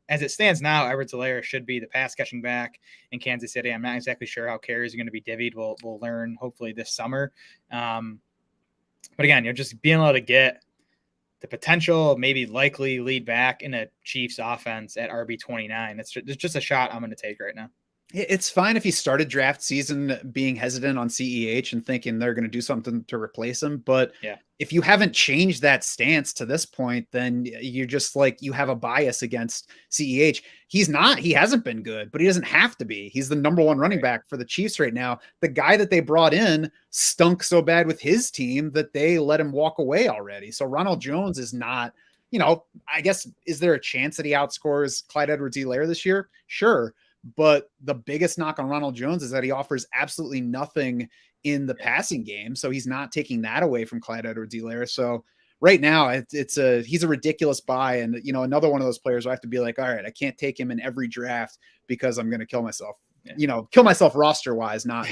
as it stands now, Edwards-Helaire should be the pass catching back in Kansas City. I'm not exactly sure how carries are going to be divvied. We'll learn hopefully this summer. But again, just being able to get the potential, maybe likely lead back in a Chiefs offense at RB29. It's just a shot I'm going to take right now.
It's fine if he started draft season being hesitant on CEH and thinking they're going to do something to replace him. But if you haven't changed that stance to this point, then you're just like, you have a bias against CEH. He hasn't been good, but he doesn't have to be. He's the number one running back for the Chiefs right now. The guy that they brought in stunk so bad with his team that they let him walk away already. So Ronald Jones is not, I guess, is there a chance that he outscores Clyde Edwards-Helaire this year? Sure. But the biggest knock on Ronald Jones is that he offers absolutely nothing in the passing game. So he's not taking that away from Clyde Edwards-Helaire. So right now he's a ridiculous buy. And, another one of those players where I have to be like, all right, I can't take him in every draft because I'm going to kill myself, kill myself roster wise, not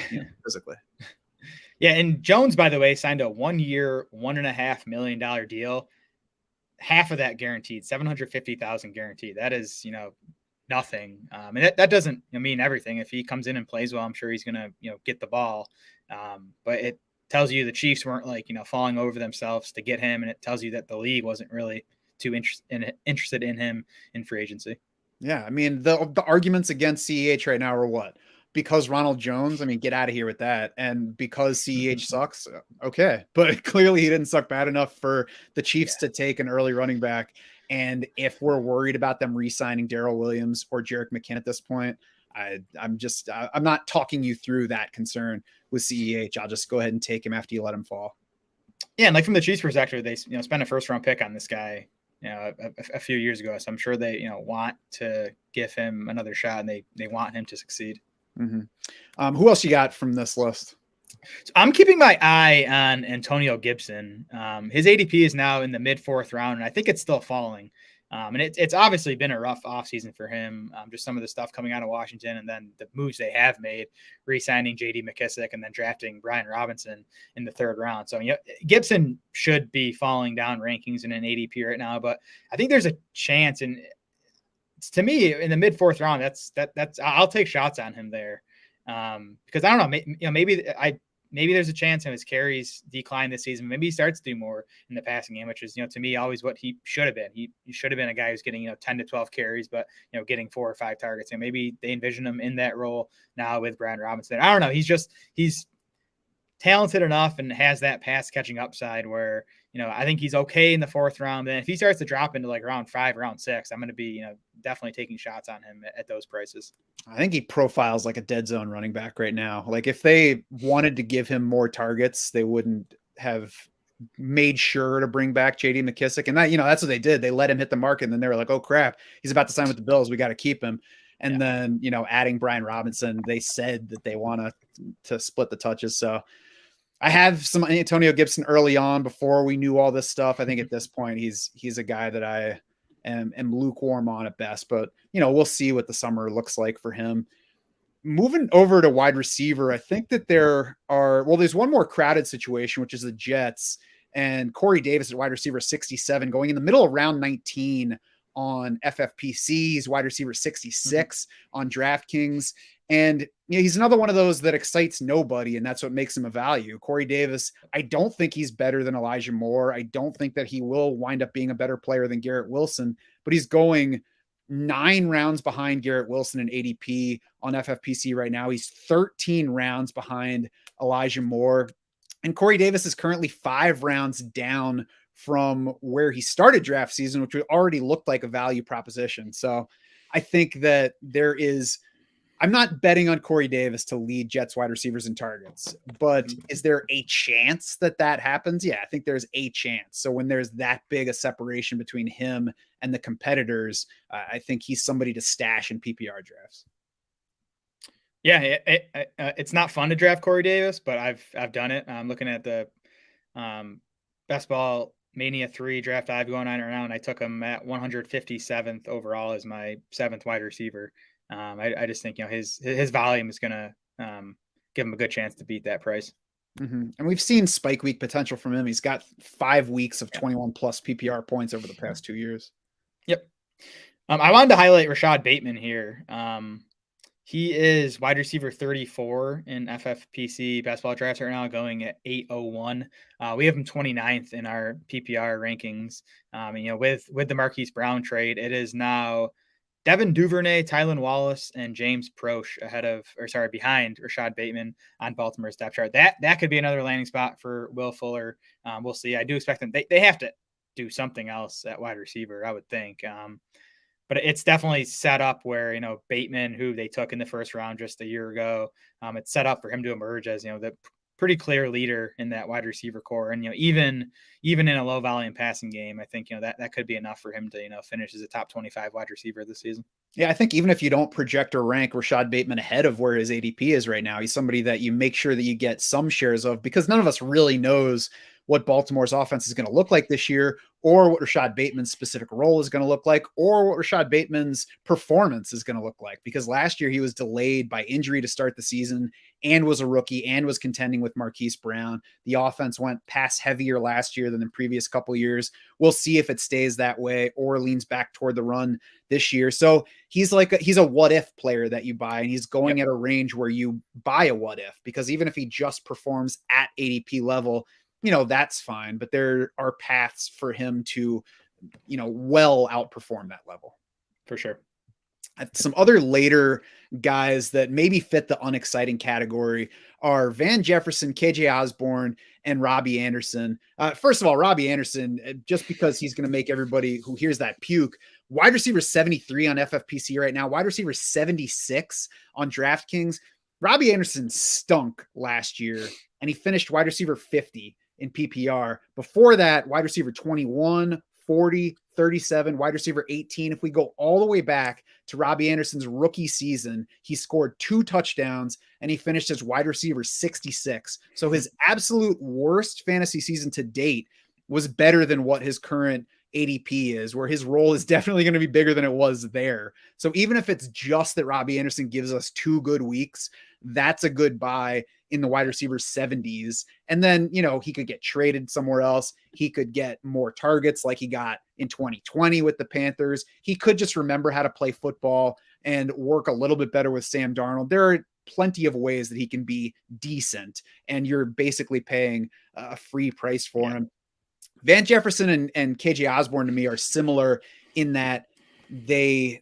physically.
Yeah. And Jones, by the way, signed a 1 year, $1.5 million deal. Half of that guaranteed, $750,000 guaranteed. That is, nothing. And that doesn't mean everything. If he comes in and plays well, I'm sure he's going to, get the ball. But it tells you the Chiefs weren't falling over themselves to get him. And it tells you that the league wasn't really too interested in him in free agency.
Yeah. I mean, the arguments against CEH right now are what? Because Ronald Jones, get out of here with that. And because CEH sucks. Okay. But clearly he didn't suck bad enough for the Chiefs to take an early running back. And if we're worried about them re-signing Darrell Williams or Jerick McKinnon at this point, I'm not talking you through that concern with CEH. I'll just go ahead and take him after you let him fall.
Yeah, and from the Chiefs' perspective, they spent a first-round pick on this guy, a few years ago. So I'm sure they want to give him another shot, and they want him to succeed.
Mm-hmm. Who else you got from this list?
So I'm keeping my eye on Antonio Gibson. His ADP is now in the mid-4th round, and I think it's still falling. And it's obviously been a rough offseason for him. Just some of the stuff coming out of Washington and then the moves they have made, re-signing J.D. McKissick and then drafting Brian Robinson in the 3rd round. So Gibson should be falling down rankings in an ADP right now, but I think there's a chance. And to me, in the mid-4th round, that's I'll take shots on him there. Because I don't know, maybe there's a chance his carries decline this season. Maybe he starts to do more in the passing game, which is, to me, always what he should have been. He should have been a guy who's getting, 10 to 12 carries, but, getting 4 or 5 targets. And maybe they envision him in that role now with Brian Robinson. I don't know. He's talented enough and has that pass catching upside where, I think he's okay in the 4th round. Then if he starts to drop into like round 5, round 6, I'm going to be, definitely taking shots on him at those prices.
I think he profiles like a dead zone running back right now. Like if they wanted to give him more targets, they wouldn't have made sure to bring back JD McKissick. And that, that's what they did. They let him hit the market and then they were like, oh crap, he's about to sign with the Bills. We got to keep him. And then, adding Brian Robinson, they said that they want to split the touches. So I have some Antonio Gibson early on before we knew all this stuff. I think at this point, he's a guy that I am lukewarm on at best, but we'll see what the summer looks like for him. Moving over to wide receiver, I think that there's one more crowded situation, which is the Jets. and Corey Davis at wide receiver 67, going in the middle of round 19 on FFPC's wide receiver 66 on DraftKings. And he's another one of those that excites nobody, and that's what makes him a value. Corey Davis, I don't think he's better than Elijah Moore. I don't think that he will wind up being a better player than Garrett Wilson, but he's going 9 rounds behind Garrett Wilson in ADP on FFPC right now. He's 13 rounds behind Elijah Moore. And Corey Davis is currently 5 rounds down from where he started draft season, which already looked like a value proposition. So I think that I'm not betting on Corey Davis to lead Jets wide receivers in targets, but is there a chance that happens? Yeah, I think there's a chance. So when there's that big a separation between him and the competitors, I think he's somebody to stash in PPR drafts.
Yeah, it's not fun to draft Corey Davis, but I've done it. I'm looking at the Best Ball Mania 3 draft I've going on right now, and I took him at 157th overall as my 7th wide receiver. I just think, his volume is going to give him a good chance to beat that price.
And we've seen spike week potential from him. He's got 5 weeks of 21 plus PPR points over the past 2 years.
Yep. I wanted to highlight Rashad Bateman here. He is wide receiver 34 in FFPC basketball drafts right now, going at 801. We have him 29th in our PPR rankings. With the Marquise Brown trade, it is now Devin Duvernay, Tylan Wallace, and James Proche behind Rashad Bateman on Baltimore's depth chart. That could be another landing spot for Will Fuller. We'll see. I do expect them. They have to do something else at wide receiver, I would think. But it's definitely set up where, Bateman, who they took in the first round just a year ago, it's set up for him to emerge as, the pretty clear leader in that wide receiver core. And, even in a low volume passing game, I think, that could be enough for him to, finish as a top 25 wide receiver this season.
Yeah, I think even if you don't project or rank Rashad Bateman ahead of where his ADP is right now, he's somebody that you make sure that you get some shares of, because none of us really knows what Baltimore's offense is going to look like this year, or what Rashad Bateman's specific role is going to look like, or what Rashad Bateman's performance is going to look like. Because last year he was delayed by injury to start the season and was a rookie and was contending with Marquise Brown. The offense went pass heavier last year than the previous couple of years. We'll see if it stays that way or leans back toward the run this year. So he's a what if player that you buy, and he's going at a range where you buy a what if, because even if he just performs at ADP level, that's fine, but there are paths for him to, well outperform that level.
For sure.
Some other later guys that maybe fit the unexciting category are Van Jefferson, KJ Osborne, and Robbie Anderson. First of all, Robbie Anderson, just because he's going to make everybody who hears that puke, wide receiver 73 on FFPC right now, wide receiver 76 on DraftKings. Robbie Anderson stunk last year, and he finished wide receiver 50 in PPR. Before that, wide receiver 21, 40, 37, wide receiver 18. If we go all the way back to Robbie Anderson's rookie season, he scored 2 touchdowns and he finished as wide receiver 66. So his absolute worst fantasy season to date was better than what his current ADP is, where his role is definitely going to be bigger than it was there. So even if it's just that Robbie Anderson gives us 2 good weeks, that's a good buy in the wide receiver 70s. And then, he could get traded somewhere else. He could get more targets like he got in 2020 with the Panthers. He could just remember how to play football and work a little bit better with Sam Darnold. There are plenty of ways that he can be decent, and you're basically paying a free price for him. Van Jefferson and KJ Osborne to me are similar in that they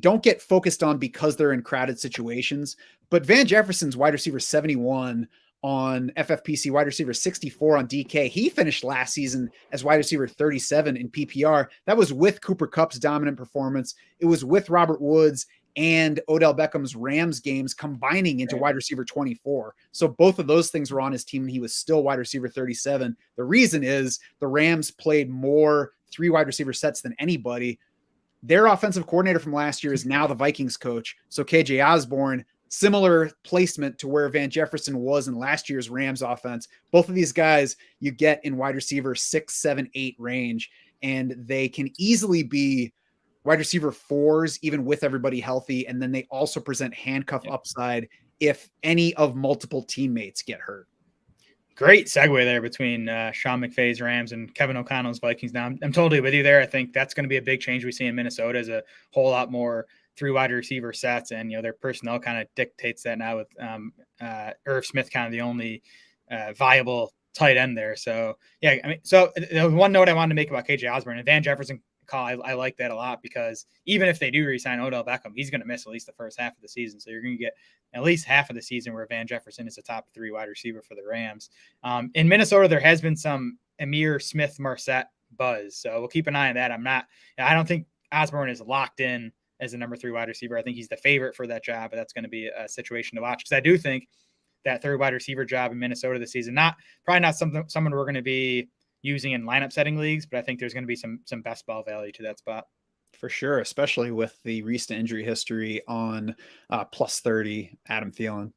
don't get focused on because they're in crowded situations. But Van Jefferson's wide receiver 71 on FFPC, wide receiver 64 on DK. He finished last season as wide receiver 37 in PPR. That was with Cooper Kupp's dominant performance. It was with Robert Woods and Odell Beckham's Rams games combining into wide receiver 24. So both of those things were on his team, and he was still wide receiver 37. The reason is the Rams played more 3 wide receiver sets than anybody. Their offensive coordinator from last year is now the Vikings coach. So KJ Osborne, similar placement to where Van Jefferson was in last year's Rams offense. Both of these guys you get in wide receiver 6, 7, 8 range, and they can easily be wide receiver 4s, even with everybody healthy. And then they also present handcuff upside if any of multiple teammates get hurt.
great segue there between Sean McVay's Rams and Kevin O'Connell's Vikings. Now, I'm totally with you there. I think that's going to be a big change we see in Minnesota, is a whole lot more 3 wide receiver sets, and their personnel kind of dictates that now with Irv Smith kind of the only viable tight end there. So yeah, I mean, so one note I wanted to make about KJ Osborne and Van Jefferson call, I like that a lot, because even if they do re-sign Odell Beckham, he's going to miss at least the first half of the season. So you're going to get at least half of the season where Van Jefferson is a top 3 wide receiver for the Rams. In Minnesota, there has been some Amir Smith-Marset buzz, so we'll keep an eye on that. I don't think Osborne is locked in as a number 3 wide receiver. I think he's the favorite for that job, but that's going to be a situation to watch, because I do think that 3rd wide receiver job in Minnesota this season, probably not someone we're going to be using in lineup setting leagues, but I think there's going to be some best ball value to that spot.
For sure, especially with the recent injury history on plus 30 Adam Thielen.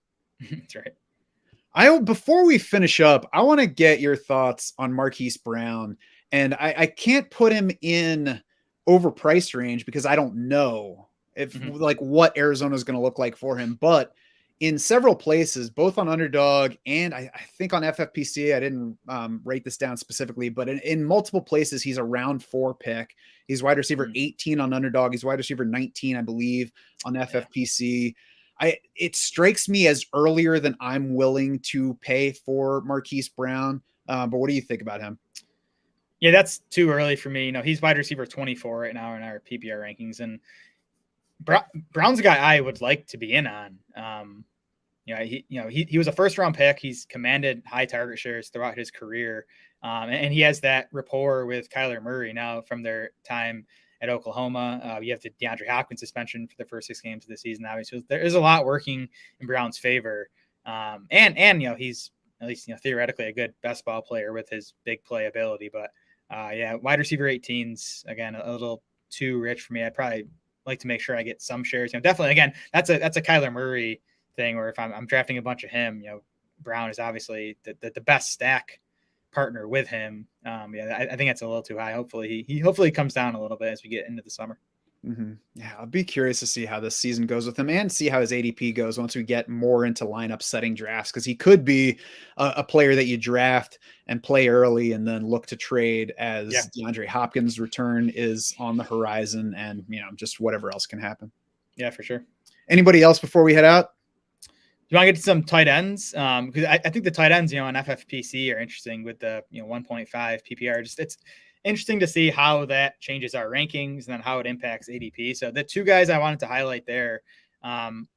That's right.
Before we finish up, I want to get your thoughts on Marquise Brown. And I can't put him in overpriced range because I don't know if like what Arizona is going to look like for him. But in several places, both on Underdog and I think on FFPC, I didn't write this down specifically, but in multiple places, he's a round 4 pick. He's wide receiver 18 on Underdog. He's wide receiver 19, I believe, on FFPC. It strikes me as earlier than I'm willing to pay for Marquise Brown. But what do you think about him?
Yeah, that's too early for me. He's wide receiver 24 right now in our PPR rankings, and Brown's a guy I would like to be in on. He was a 1st-round pick. He's commanded high target shares throughout his career, and he has that rapport with Kyler Murray now from their time at Oklahoma. You have the DeAndre Hopkins suspension for the first 6 games of the season. Obviously, there is a lot working in Brown's favor, and he's at least theoretically a good best ball player with his big play ability. But wide receiver 18's again a little too rich for me. I'd probably like to make sure I get some shares. Definitely, again, that's a Kyler Murray thing, where if I'm drafting a bunch of him, Brown is obviously the best stack partner with him. I think that's a little too high. Hopefully he comes down a little bit as we get into the summer.
Yeah, I'll be curious to see how this season goes with him and see how his ADP goes once we get more into lineup setting drafts, because he could be a player that you draft and play early and then look to trade as DeAndre Hopkins' return is on the horizon, and just whatever else can happen.
Yeah, for sure.
Anybody else before we head out?
You want to get to some tight ends? Because I think the tight ends, on FFPC are interesting with the 1.5 PPR. It's interesting to see how that changes our rankings and then how it impacts ADP. So the 2 guys I wanted to highlight there,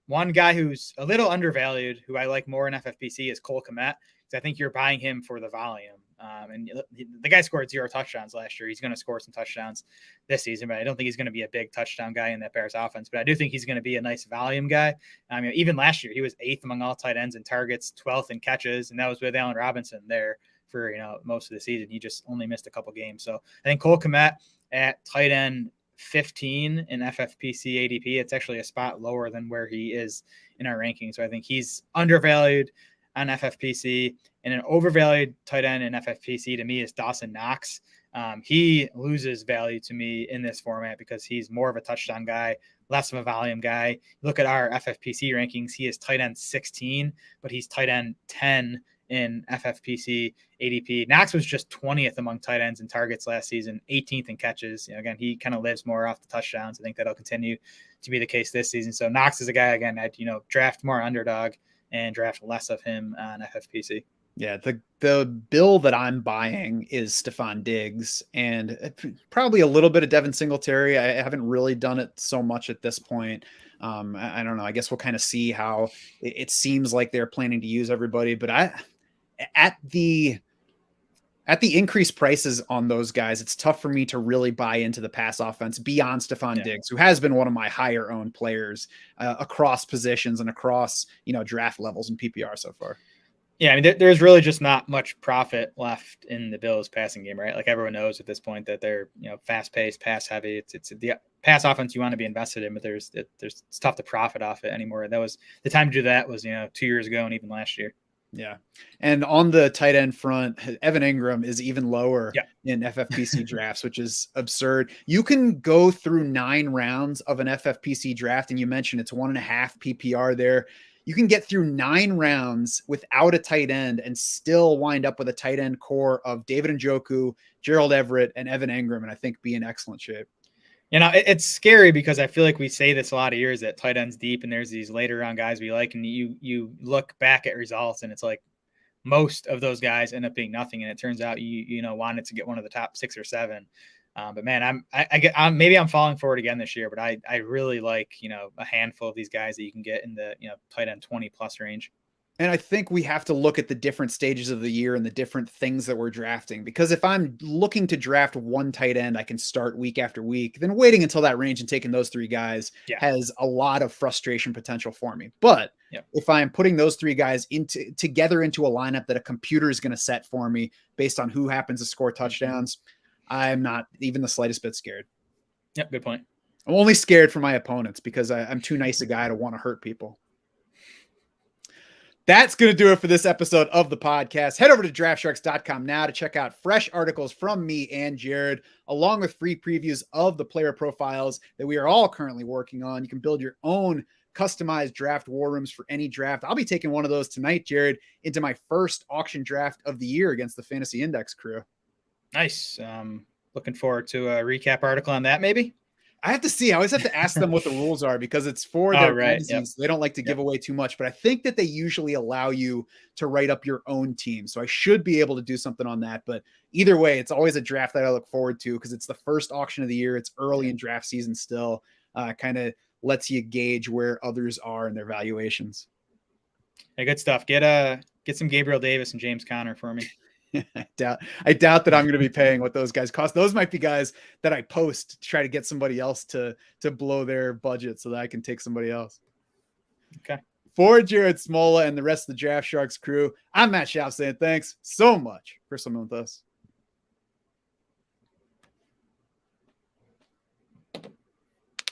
one guy who's a little undervalued, who I like more in FFPC, is Cole Kmet, because I think you're buying him for the volume. And the guy scored 0 touchdowns last year. He's going to score some touchdowns this season, but I don't think he's going to be a big touchdown guy in that Bears offense. But I do think he's going to be a nice volume guy. Even last year, he was 8th among all tight ends in targets, 12th in catches, and that was with Allen Robinson there for most of the season. He just only missed a couple games. So I think Cole Kmet at tight end 15 in FFPC ADP, it's actually a spot lower than where he is in our ranking. So I think he's undervalued on FFPC, and an overvalued tight end in FFPC to me is Dawson Knox. He loses value to me in this format because he's more of a touchdown guy, less of a volume guy. Look at our FFPC rankings. He is tight end 16, but he's tight end 10 in FFPC ADP. Knox was just 20th among tight ends in targets last season, 18th in catches. Again, he kind of lives more off the touchdowns. I think that'll continue to be the case this season. So Knox is a guy, again, I'd draft more Underdog and draft less of him on FFPC.
Yeah, the bill that I'm buying is Stephon Diggs and probably a little bit of Devin Singletary. I haven't really done it so much at this point. I don't know. I guess we'll kind of see how it seems like they're planning to use everybody. But at the increased prices on those guys, it's tough for me to really buy into the pass offense beyond Stephon Diggs, who has been one of my higher owned players across positions and across draft levels in PPR so far.
Yeah, there's really just not much profit left in the Bills passing game, right? Like everyone knows at this point that they're fast-paced, pass-heavy. It's the pass offense you want to be invested in, but it's tough to profit off it anymore. That was the time to do that was 2 years ago and even last year.
Yeah, and on the tight end front, Evan Ingram is even lower in FFPC drafts, which is absurd. You can go through 9 rounds of an FFPC draft, and you mentioned it's 1.5 PPR there. you can get through 9 rounds without a tight end and still wind up with a tight end core of David Njoku, Gerald Everett, and Evan Engram, and I think be in excellent shape.
It's scary because I feel like we say this a lot of years that tight ends deep, and there's these later round guys we like, and you look back at results, and it's like most of those guys end up being nothing, and it turns out you wanted to get one of the top 6 or 7. But man, maybe I'm falling for it again this year, but I really like a handful of these guys that you can get in the tight end 20 plus range.
And I think we have to look at the different stages of the year and the different things that we're drafting, because if I'm looking to draft one tight end, I can start week after week. Then waiting until that range and taking those 3 guys has a lot of frustration potential for me. But if I'm putting those 3 guys together into a lineup that a computer is going to set for me based on who happens to score touchdowns, I'm not even the slightest bit scared.
Yep, good point.
I'm only scared for my opponents because I'm too nice a guy to want to hurt people. That's going to do it for this episode of the podcast. Head over to draftsharks.com now to check out fresh articles from me and Jared, along with free previews of the player profiles that we are all currently working on. You can build your own customized draft war rooms for any draft. I'll be taking one of those tonight, Jared, into my first auction draft of the year against the Fantasy Index crew.
Nice. Looking forward to a recap article on that, maybe.
I have to see. I always have to ask them what the rules are because it's for their magazines. Yep. They don't like to give away too much, but I think that they usually allow you to write up your own team. So I should be able to do something on that. But either way, it's always a draft that I look forward to because it's the first auction of the year. It's early in draft season still. Kind of lets you gauge where others are in their valuations.
Hey, good stuff. Get some Gabriel Davis and James Conner for me.
I doubt that I'm going to be paying what those guys cost. Those might be guys that I post to try to get somebody else to blow their budget so that I can take somebody else.
Okay.
For Jared Smola and the rest of the Draft Sharks crew, I'm Matt Schauf saying thanks so much for swimming with us.